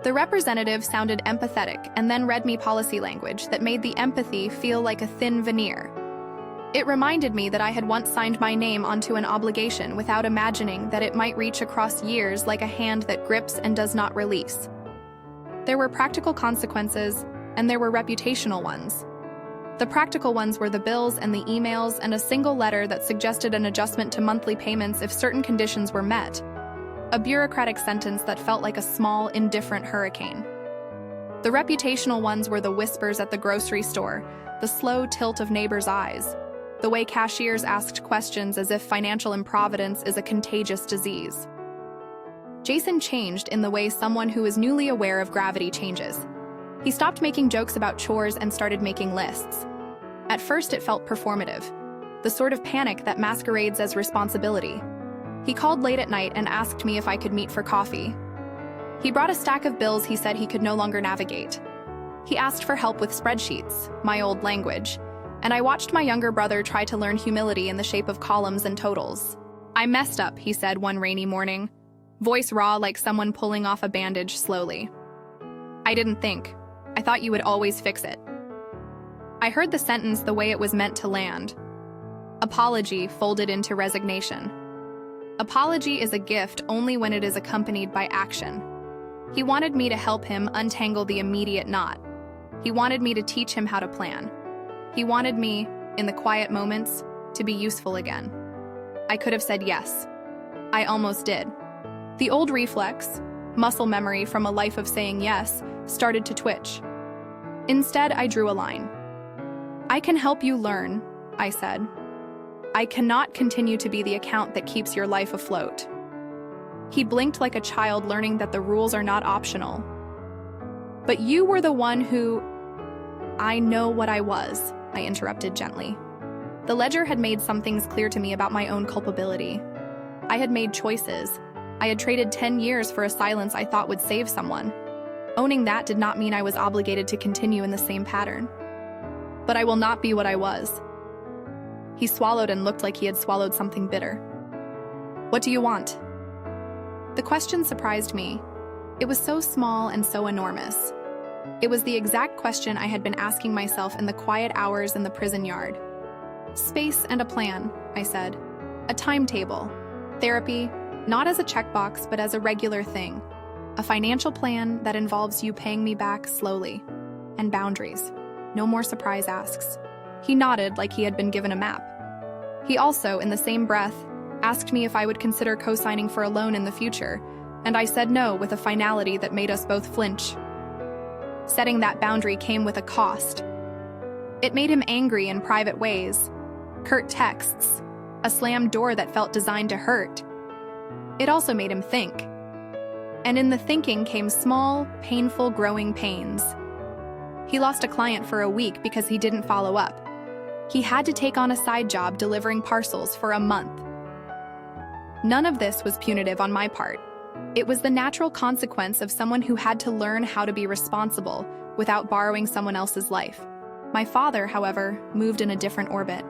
The representative sounded empathetic and then read me policy language that made the empathy feel like a thin veneer. It reminded me that I had once signed my name onto an obligation without imagining that it might reach across years like a hand that grips and does not release. There were practical consequences, and there were reputational ones. The practical ones were the bills and the emails and a single letter that suggested an adjustment to monthly payments if certain conditions were met. A bureaucratic sentence that felt like a small, indifferent hurricane. The reputational ones were the whispers at the grocery store, the slow tilt of neighbors' eyes, the way cashiers asked questions as if financial improvidence is a contagious disease. Jason changed in the way someone who is newly aware of gravity changes. He stopped making jokes about chores and started making lists. At first, it felt performative, the sort of panic that masquerades as responsibility. He called late at night and asked me if I could meet for coffee. He brought a stack of bills he said he could no longer navigate. He asked for help with spreadsheets, my old language, and I watched my younger brother try to learn humility in the shape of columns and totals. "I messed up," he said one rainy morning, voice raw like someone pulling off a bandage slowly. "I didn't think. I thought you would always fix it." I heard the sentence the way it was meant to land. Apology folded into resignation. Apology is a gift only when it is accompanied by action. He wanted me to help him untangle the immediate knot. He wanted me to teach him how to plan. He wanted me, in the quiet moments, to be useful again. I could have said yes. I almost did. The old reflex, muscle memory from a life of saying yes, started to twitch. Instead, I drew a line. "I can help you learn," I said. "I cannot continue to be the account that keeps your life afloat." He blinked like a child learning that the rules are not optional. "But you were the one who—" "I know what I was," I interrupted gently. The ledger had made some things clear to me about my own culpability. I had made choices. I had traded 10 years for a silence I thought would save someone. Owning that did not mean I was obligated to continue in the same pattern. "But I will not be what I was." He swallowed and looked like he had swallowed something bitter. "What do you want?" The question surprised me. It was so small and so enormous. It was the exact question I had been asking myself in the quiet hours in the prison yard. "Space and a plan," I said. "A timetable. Therapy, not as a checkbox, but as a regular thing. A financial plan that involves you paying me back slowly. And boundaries. No more surprise asks." He nodded like he had been given a map. He also, in the same breath, asked me if I would consider co-signing for a loan in the future, and I said no with a finality that made us both flinch. Setting that boundary came with a cost. It made him angry in private ways. Curt texts, a slammed door that felt designed to hurt. It also made him think. And in the thinking came small, painful, growing pains. He lost a client for a week because he didn't follow up. He had to take on a side job delivering parcels for a month. None of this was punitive on my part. It was the natural consequence of someone who had to learn how to be responsible without borrowing someone else's life. My father, however, moved in a different orbit.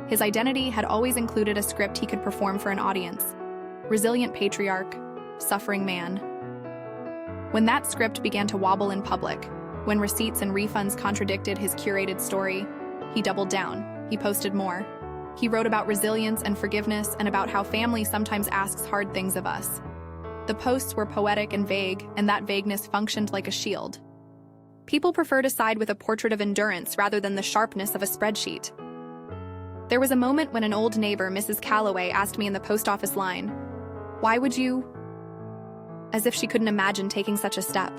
His identity had always included a script he could perform for an audience. Resilient patriarch, suffering man. When that script began to wobble in public, when receipts and refunds contradicted his curated story, he doubled down. He posted more. He wrote about resilience and forgiveness and about how family sometimes asks hard things of us. The posts were poetic and vague, and that vagueness functioned like a shield. People prefer to side with a portrait of endurance rather than the sharpness of a spreadsheet. There was a moment when an old neighbor, Mrs. Calloway, asked me in the post office line, "Why would you?" As if she couldn't imagine taking such a step.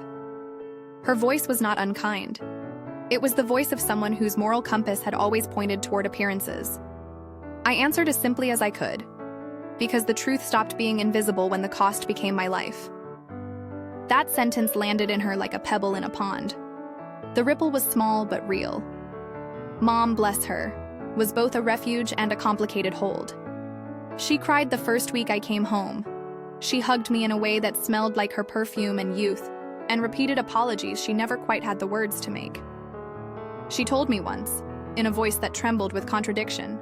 Her voice was not unkind. It was the voice of someone whose moral compass had always pointed toward appearances. I answered as simply as I could, because the truth stopped being invisible when the cost became my life. That sentence landed in her like a pebble in a pond. The ripple was small but real. Mom, bless her, was both a refuge and a complicated hold. She cried the first week I came home. She hugged me in a way that smelled like her perfume and youth, and repeated apologies she never quite had the words to make. She told me once, in a voice that trembled with contradiction,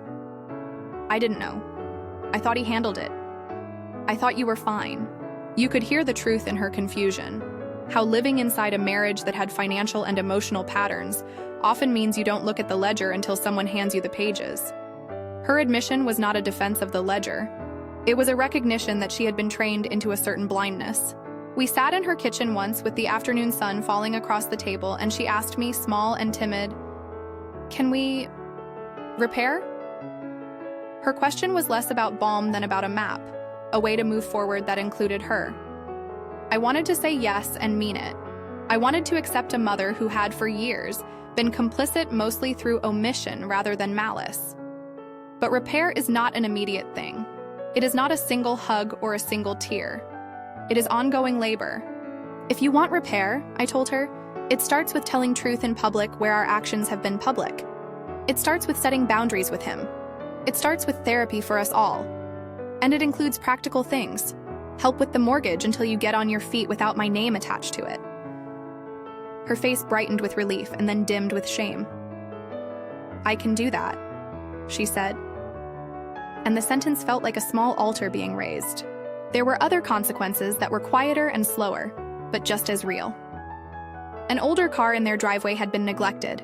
"I didn't know. I thought he handled it. I thought you were fine." You could hear the truth in her confusion, how living inside a marriage that had financial and emotional patterns often means you don't look at the ledger until someone hands you the pages. Her admission was not a defense of the ledger. It was a recognition that she had been trained into a certain blindness. We sat in her kitchen once with the afternoon sun falling across the table, and she asked me, small and timid, "Can we repair?" Her question was less about balm than about a map, a way to move forward that included her. I wanted to say yes and mean it. I wanted to accept a mother who had, for years, been complicit mostly through omission rather than malice. But repair is not an immediate thing. It is not a single hug or a single tear. It is ongoing labor. If you want repair, I told her, it starts with telling truth in public where our actions have been public. It starts with setting boundaries with him. It starts with therapy for us all. And it includes practical things. Help with the mortgage until you get on your feet without my name attached to it. Her face brightened with relief and then dimmed with shame. "I can do that," she said. And the sentence felt like a small altar being raised. There were other consequences that were quieter and slower, but just as real. An older car in their driveway had been neglected.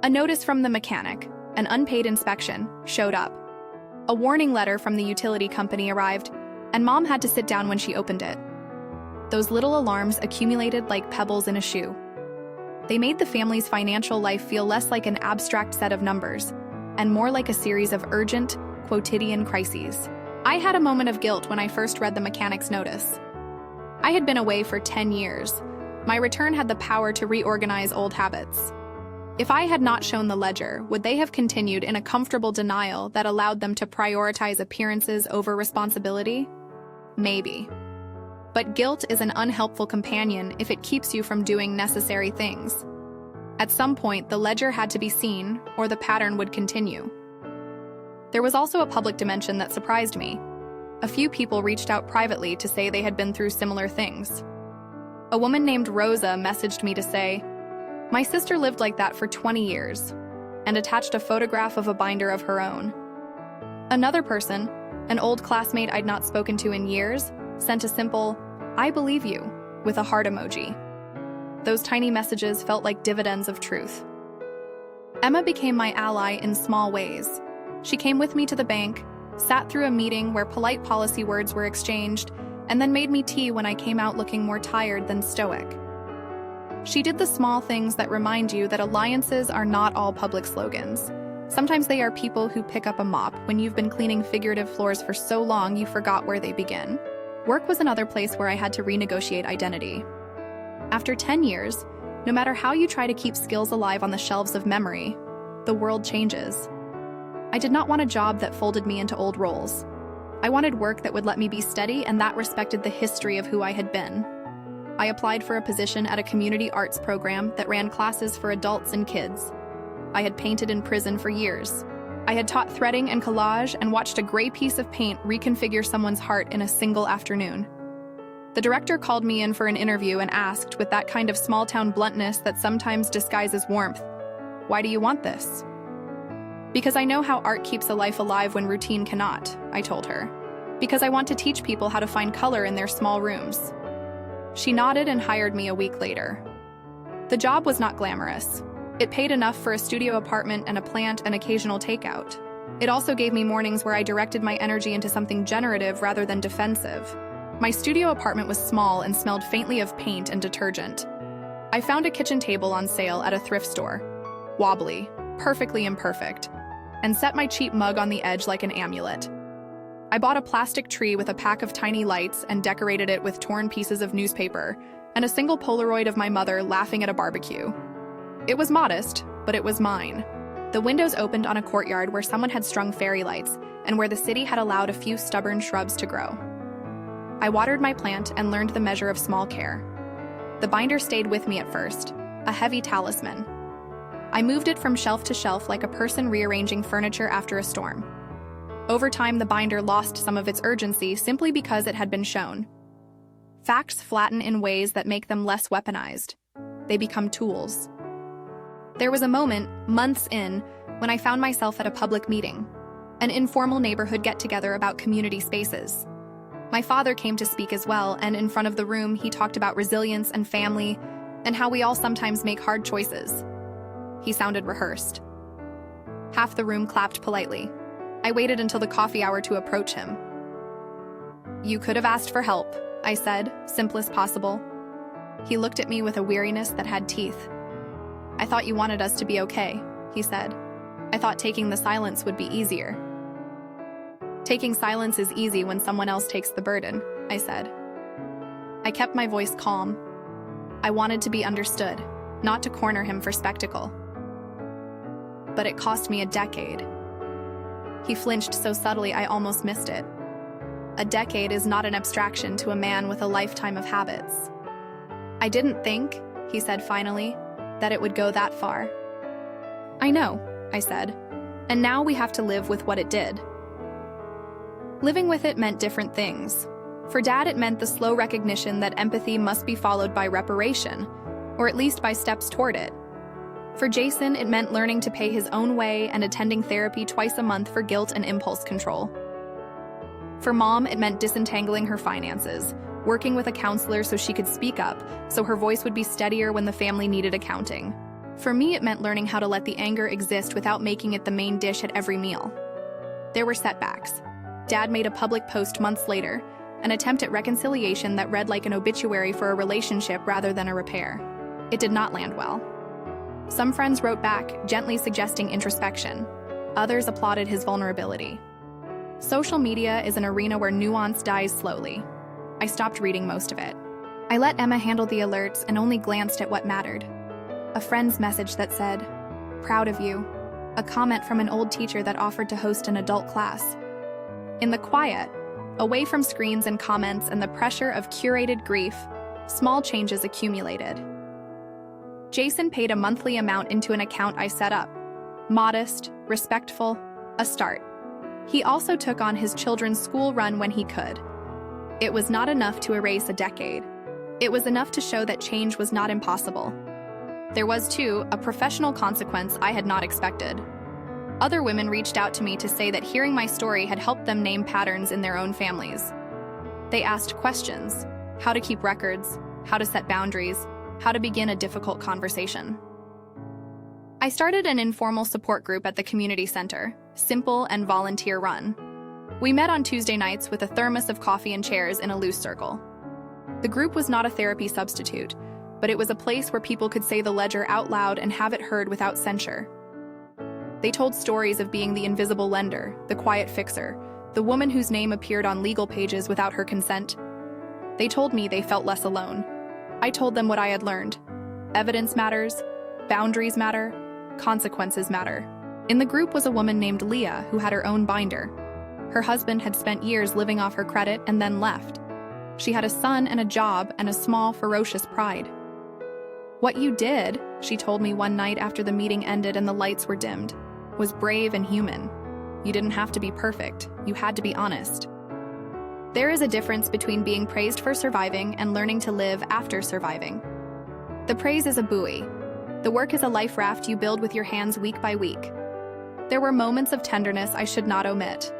A notice from the mechanic, an unpaid inspection, showed up. A warning letter from the utility company arrived, and Mom had to sit down when she opened it. Those little alarms accumulated like pebbles in a shoe. They made the family's financial life feel less like an abstract set of numbers, and more like a series of urgent, quotidian crises. I had a moment of guilt when I first read the mechanic's notice. I had been away for 10 years. My return had the power to reorganize old habits. If I had not shown the ledger, would they have continued in a comfortable denial that allowed them to prioritize appearances over responsibility? Maybe. But guilt is an unhelpful companion if it keeps you from doing necessary things. At some point, the ledger had to be seen, or the pattern would continue. There was also a public dimension that surprised me. A few people reached out privately to say they had been through similar things. A woman named Rosa messaged me to say, "My sister lived like that for 20 years," and attached a photograph of a binder of her own. Another person, an old classmate I'd not spoken to in years, sent a simple, "I believe you," with a heart emoji. Those tiny messages felt like dividends of truth. Emma became my ally in small ways. She came with me to the bank, sat through a meeting where polite policy words were exchanged, and then made me tea when I came out looking more tired than stoic. She did the small things that remind you that alliances are not all public slogans. Sometimes they are people who pick up a mop when you've been cleaning figurative floors for so long you forgot where they begin. Work was another place where I had to renegotiate identity. After 10 years, no matter how you try to keep skills alive on the shelves of memory, the world changes. I did not want a job that folded me into old roles. I wanted work that would let me be steady and that respected the history of who I had been. I applied for a position at a community arts program that ran classes for adults and kids. I had painted in prison for years. I had taught threading and collage and watched a gray piece of paint reconfigure someone's heart in a single afternoon. The director called me in for an interview and asked, with that kind of small-town bluntness that sometimes disguises warmth, "Why do you want this?" "Because I know how art keeps a life alive when routine cannot," I told her. "Because I want to teach people how to find color in their small rooms." She nodded and hired me a week later. The job was not glamorous. It paid enough for a studio apartment and a plant and occasional takeout. It also gave me mornings where I directed my energy into something generative rather than defensive. My studio apartment was small and smelled faintly of paint and detergent. I found a kitchen table on sale at a thrift store. Wobbly, perfectly imperfect. and set my cheap mug on the edge like an amulet. I bought a plastic tree with a pack of tiny lights and decorated it with torn pieces of newspaper and a single Polaroid of my mother laughing at a barbecue. It was modest, but it was mine. The windows opened on a courtyard where someone had strung fairy lights and where the city had allowed a few stubborn shrubs to grow. I watered my plant and learned the measure of small care. The binder stayed with me at first, a heavy talisman. I moved it from shelf to shelf like a person rearranging furniture after a storm. Over time, the binder lost some of its urgency simply because it had been shown. Facts flatten in ways that make them less weaponized. They become tools. There was a moment, months in, when I found myself at a public meeting, an informal neighborhood get-together about community spaces. My father came to speak as well, and in front of the room, he talked about resilience and family, and how we all sometimes make hard choices. He sounded rehearsed. Half the room clapped politely. I waited until the coffee hour to approach him. "You could have asked for help," I said, simplest possible. He looked at me with a weariness that had teeth. "I thought you wanted us to be okay," he said. "I thought taking the silence would be easier." "Taking silence is easy when someone else takes the burden," I said. I kept my voice calm. I wanted to be understood, not to corner him for spectacle. But it cost me a decade. He flinched so subtly I almost missed it. A decade is not an abstraction to a man with a lifetime of habits. "I didn't think," he said finally, "that it would go that far." "I know," I said, "and now we have to live with what it did." Living with it meant different things. For Dad, it meant the slow recognition that empathy must be followed by reparation, or at least by steps toward it. For Jason, it meant learning to pay his own way and attending therapy twice a month for guilt and impulse control. For Mom, it meant disentangling her finances, working with a counselor so she could speak up, so her voice would be steadier when the family needed accounting. For me, it meant learning how to let the anger exist without making it the main dish at every meal. There were setbacks. Dad made a public post months later, an attempt at reconciliation that read like an obituary for a relationship rather than a repair. It did not land well. Some friends wrote back, gently suggesting introspection. Others applauded his vulnerability. Social media is an arena where nuance dies slowly. I stopped reading most of it. I let Emma handle the alerts and only glanced at what mattered. A friend's message that said, "Proud of you." A comment from an old teacher that offered to host an adult class. In the quiet, away from screens and comments and the pressure of curated grief, small changes accumulated. Jason paid a monthly amount into an account I set up. Modest, respectful, a start. He also took on his children's school run when he could. It was not enough to erase a decade. It was enough to show that change was not impossible. There was, too, a professional consequence I had not expected. Other women reached out to me to say that hearing my story had helped them name patterns in their own families. They asked questions: how to keep records, how to set boundaries, how to begin a difficult conversation. I started an informal support group at the community center, simple and volunteer-run. We met on Tuesday nights with a thermos of coffee and chairs in a loose circle. The group was not a therapy substitute, but it was a place where people could say the ledger out loud and have it heard without censure. They told stories of being the invisible lender, the quiet fixer, the woman whose name appeared on legal pages without her consent. They told me they felt less alone. I told them what I had learned. Evidence matters, boundaries matter, consequences matter. In the group was a woman named Leah who had her own binder. Her husband had spent years living off her credit and then left. She had a son and a job and a small, ferocious pride. "What you did," she told me one night after the meeting ended and the lights were dimmed, "was brave and human. You didn't have to be perfect. You had to be honest." There is a difference between being praised for surviving and learning to live after surviving. The praise is a buoy. The work is a life raft you build with your hands week by week. There were moments of tenderness I should not omit.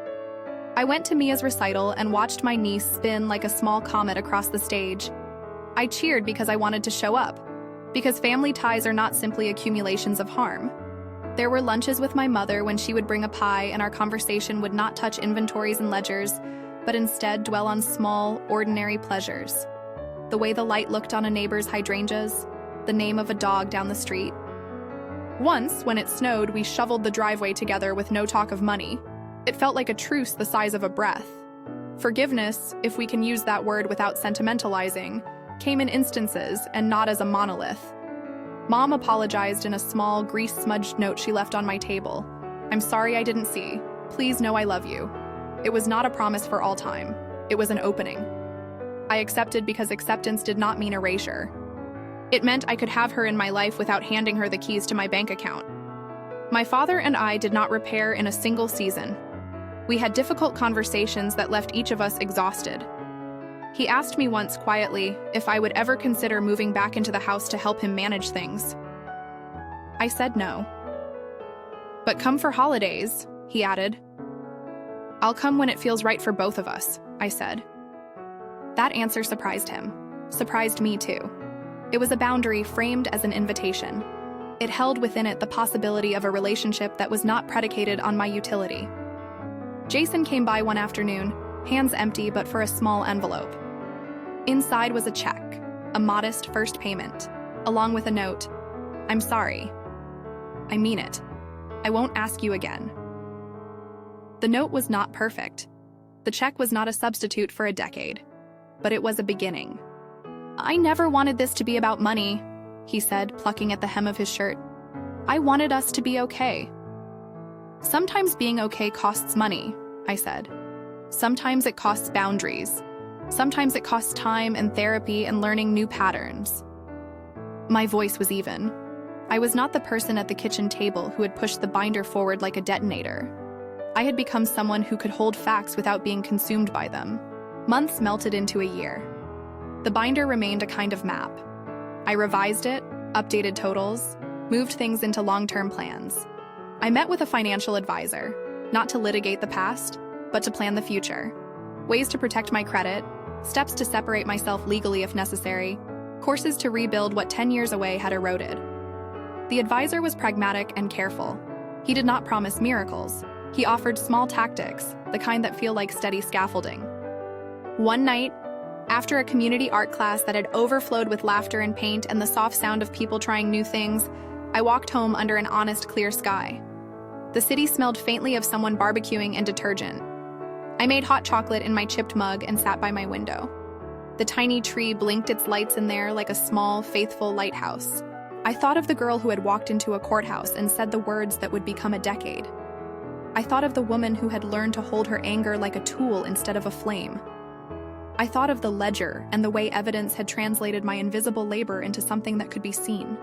I went to Mia's recital and watched my niece spin like a small comet across the stage. I cheered because I wanted to show up, because family ties are not simply accumulations of harm. There were lunches with my mother when she would bring a pie and our conversation would not touch inventories and ledgers, but instead dwell on small, ordinary pleasures. The way the light looked on a neighbor's hydrangeas, the name of a dog down the street. Once, when it snowed, we shoveled the driveway together with no talk of money. It felt like a truce the size of a breath. Forgiveness, if we can use that word without sentimentalizing, came in instances and not as a monolith. Mom apologized in a small, grease-smudged note she left on my table. "I'm sorry I didn't see. Please know I love you." It was not a promise for all time. It was an opening. I accepted because acceptance did not mean erasure. It meant I could have her in my life without handing her the keys to my bank account. My father and I did not repair in a single season. We had difficult conversations that left each of us exhausted. He asked me once quietly if I would ever consider moving back into the house to help him manage things. I said no. "But come for holidays," he added. "I'll come when it feels right for both of us," I said. That answer surprised him. Surprised me too. It was a boundary framed as an invitation. It held within it the possibility of a relationship that was not predicated on my utility. Jason came by one afternoon, hands empty but for a small envelope. Inside was a check, a modest first payment, along with a note. "I'm sorry. I mean it. I won't ask you again." The note was not perfect. The check was not a substitute for a decade, but it was a beginning. "I never wanted this to be about money," he said, plucking at the hem of his shirt. "I wanted us to be okay." "Sometimes being okay costs money," I said. "Sometimes it costs boundaries. Sometimes it costs time and therapy and learning new patterns." My voice was even. I was not the person at the kitchen table who had pushed the binder forward like a detonator. I had become someone who could hold facts without being consumed by them. Months melted into a year. The binder remained a kind of map. I revised it, updated totals, moved things into long-term plans. I met with a financial advisor, not to litigate the past, but to plan the future. Ways to protect my credit, steps to separate myself legally if necessary, courses to rebuild what 10 years away had eroded. The advisor was pragmatic and careful. He did not promise miracles. He offered small tactics, the kind that feel like steady scaffolding. One night, after a community art class that had overflowed with laughter and paint and the soft sound of people trying new things, I walked home under an honest, clear sky. The city smelled faintly of someone barbecuing and detergent. I made hot chocolate in my chipped mug and sat by my window. The tiny tree blinked its lights in there like a small, faithful lighthouse. I thought of the girl who had walked into a courthouse and said the words that would become a decade. I thought of the woman who had learned to hold her anger like a tool instead of a flame. I thought of the ledger and the way evidence had translated my invisible labor into something that could be seen.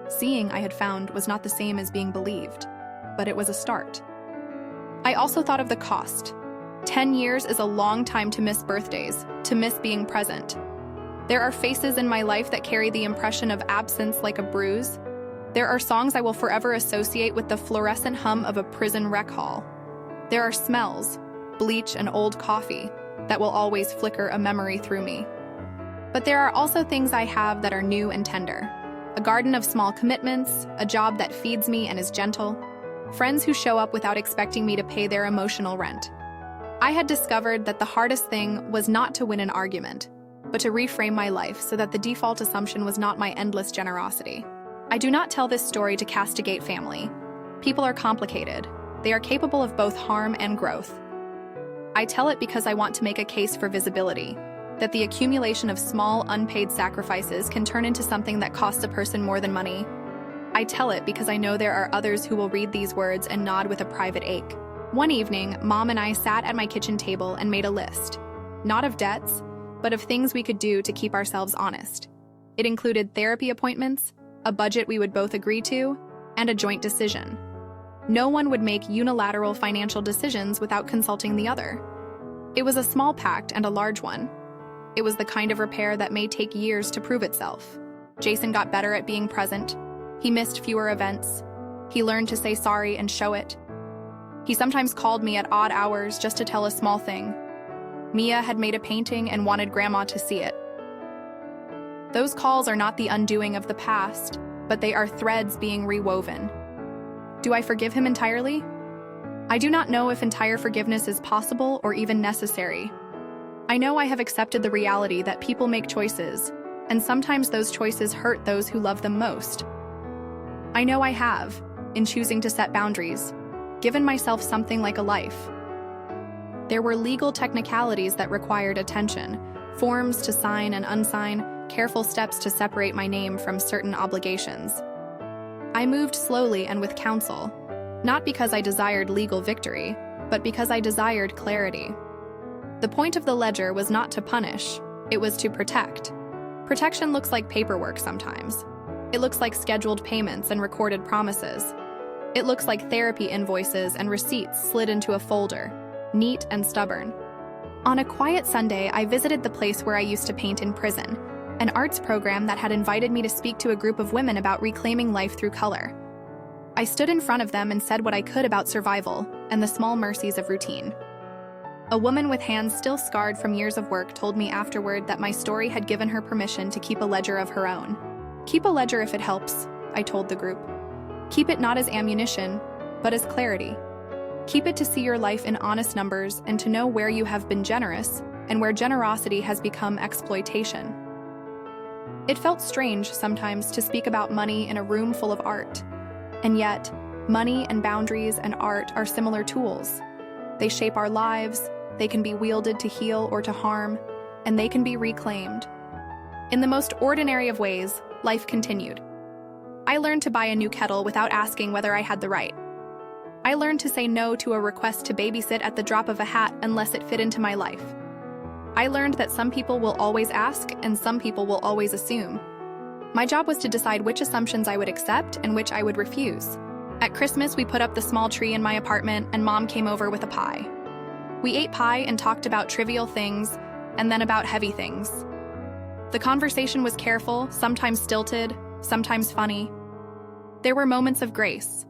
Seeing, I had found, was not the same as being believed, but it was a start. I also thought of the cost. 10 years is a long time to miss birthdays, to miss being present. There are faces in my life that carry the impression of absence like a bruise. There are songs I will forever associate with the fluorescent hum of a prison rec hall. There are smells, bleach and old coffee, that will always flicker a memory through me. But there are also things I have that are new and tender. A garden of small commitments, a job that feeds me and is gentle, friends who show up without expecting me to pay their emotional rent. I had discovered that the hardest thing was not to win an argument, but to reframe my life so that the default assumption was not my endless generosity. I do not tell this story to castigate family. People are complicated. They are capable of both harm and growth. I tell it because I want to make a case for visibility, that the accumulation of small, unpaid sacrifices can turn into something that costs a person more than money. I tell it because I know there are others who will read these words and nod with a private ache. One evening, Mom and I sat at my kitchen table and made a list, not of debts, but of things we could do to keep ourselves honest. It included therapy appointments, a budget we would both agree to, and a joint decision. No one would make unilateral financial decisions without consulting the other. It was a small pact and a large one. It was the kind of repair that may take years to prove itself. Jason got better at being present. He missed fewer events. He learned to say sorry and show it. He sometimes called me at odd hours just to tell a small thing. Mia had made a painting and wanted Grandma to see it. Those calls are not the undoing of the past, but they are threads being rewoven. Do I forgive him entirely? I do not know if entire forgiveness is possible or even necessary. I know I have accepted the reality that people make choices, and sometimes those choices hurt those who love them most. I know I have, in choosing to set boundaries, given myself something like a life. There were legal technicalities that required attention, forms to sign and unsign, careful steps to separate my name from certain obligations. I moved slowly and with counsel, not because I desired legal victory, but because I desired clarity. The point of the ledger was not to punish, it was to protect. Protection looks like paperwork sometimes. It looks like scheduled payments and recorded promises. It looks like therapy invoices and receipts slid into a folder, neat and stubborn. On a quiet Sunday, I visited the place where I used to paint in prison, an arts program that had invited me to speak to a group of women about reclaiming life through color. I stood in front of them and said what I could about survival and the small mercies of routine. A woman with hands still scarred from years of work told me afterward that my story had given her permission to keep a ledger of her own. Keep a ledger if it helps, I told the group. Keep it not as ammunition, but as clarity. Keep it to see your life in honest numbers and to know where you have been generous and where generosity has become exploitation. It felt strange sometimes to speak about money in a room full of art. And yet, money and boundaries and art are similar tools. They shape our lives, they can be wielded to heal or to harm, and they can be reclaimed. In the most ordinary of ways, life continued. I learned to buy a new kettle without asking whether I had the right. I learned to say no to a request to babysit at the drop of a hat unless it fit into my life. I learned that some people will always ask and some people will always assume. My job was to decide which assumptions I would accept and which I would refuse. At Christmas, we put up the small tree in my apartment and Mom came over with a pie. We ate pie and talked about trivial things and then about heavy things. The conversation was careful, sometimes stilted, sometimes funny. There were moments of grace.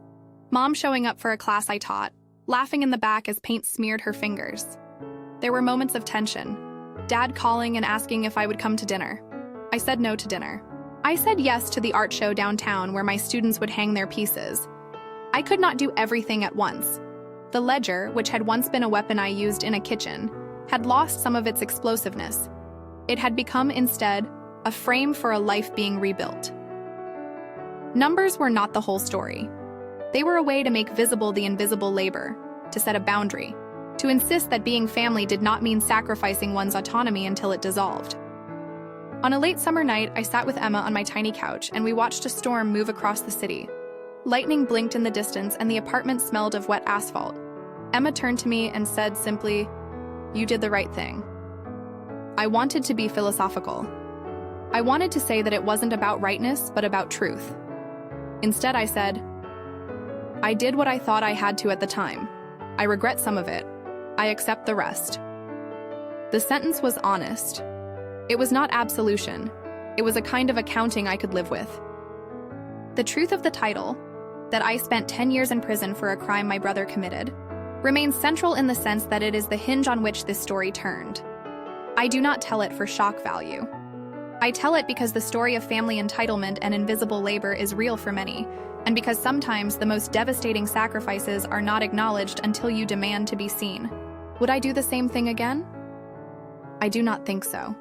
Mom showing up for a class I taught, laughing in the back as paint smeared her fingers. There were moments of tension. Dad calling and asking if I would come to dinner. I said no to dinner. I said yes to the art show downtown where my students would hang their pieces. I could not do everything at once. The ledger, which had once been a weapon I used in a kitchen, had lost some of its explosiveness. It had become, instead, a frame for a life being rebuilt. Numbers were not the whole story. They were a way to make visible the invisible labor, to set a boundary, to insist that being family did not mean sacrificing one's autonomy until it dissolved. On a late summer night, I sat with Emma on my tiny couch and we watched a storm move across the city. Lightning blinked in the distance and the apartment smelled of wet asphalt. Emma turned to me and said simply, "You did the right thing." I wanted to be philosophical. I wanted to say that it wasn't about rightness, but about truth. Instead, I said, "I did what I thought I had to at the time. I regret some of it. I accept the rest." The sentence was honest. It was not absolution. It was a kind of accounting I could live with. The truth of the title, that I spent 10 years in prison for a crime my brother committed, remains central in the sense that it is the hinge on which this story turned. I do not tell it for shock value. I tell it because the story of family entitlement and invisible labor is real for many, and because sometimes the most devastating sacrifices are not acknowledged until you demand to be seen. Would I do the same thing again? I do not think so.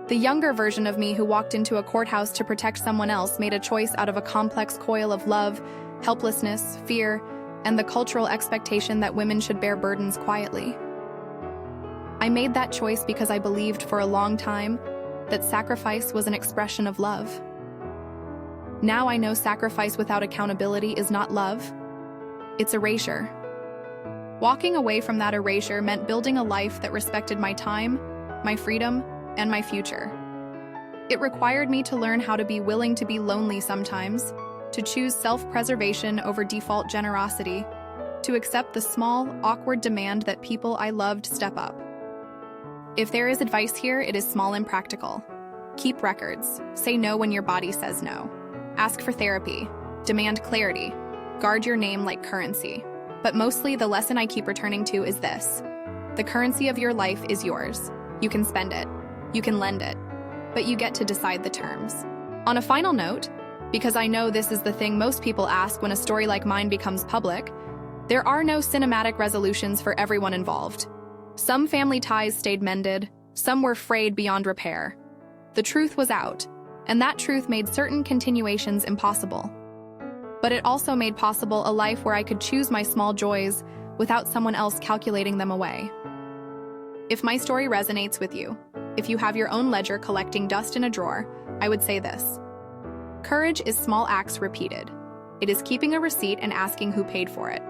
The younger version of me who walked into a courthouse to protect someone else made a choice out of a complex coil of love, helplessness, fear, and the cultural expectation that women should bear burdens quietly. I made that choice because I believed for a long time that sacrifice was an expression of love. Now I know sacrifice without accountability is not love. It's erasure. Walking away from that erasure meant building a life that respected my time, my freedom, and my future. It required me to learn how to be willing to be lonely sometimes, to choose self-preservation over default generosity, to accept the small, awkward demand that people I loved step up. If there is advice here, it is small and practical. Keep records. Say no when your body says no. Ask for therapy. Demand clarity. Guard your name like currency. But mostly, the lesson I keep returning to is this. The currency of your life is yours. You can spend it. You can lend it. But you get to decide the terms. On a final note, because I know this is the thing most people ask when a story like mine becomes public, there are no cinematic resolutions for everyone involved. Some family ties stayed mended, some were frayed beyond repair. The truth was out, and that truth made certain continuations impossible. but it also made possible a life where I could choose my small joys without someone else calculating them away. If my story resonates with you, if you have your own ledger collecting dust in a drawer, I would say this. Courage is small acts repeated. It is keeping a receipt and asking who paid for it.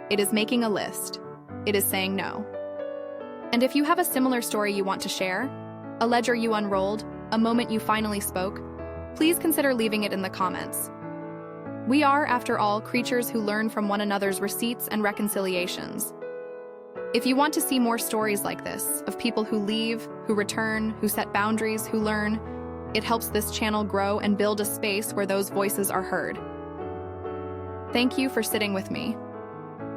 It is making a list. It is saying no. And if you have a similar story you want to share, a ledger you unrolled, a moment you finally spoke, please consider leaving it in the comments. We are, after all, creatures who learn from one another's receipts and reconciliations. If you want to see more stories like this, of people who leave, who return, who set boundaries, who learn, it helps this channel grow and build a space where those voices are heard. Thank you for sitting with me.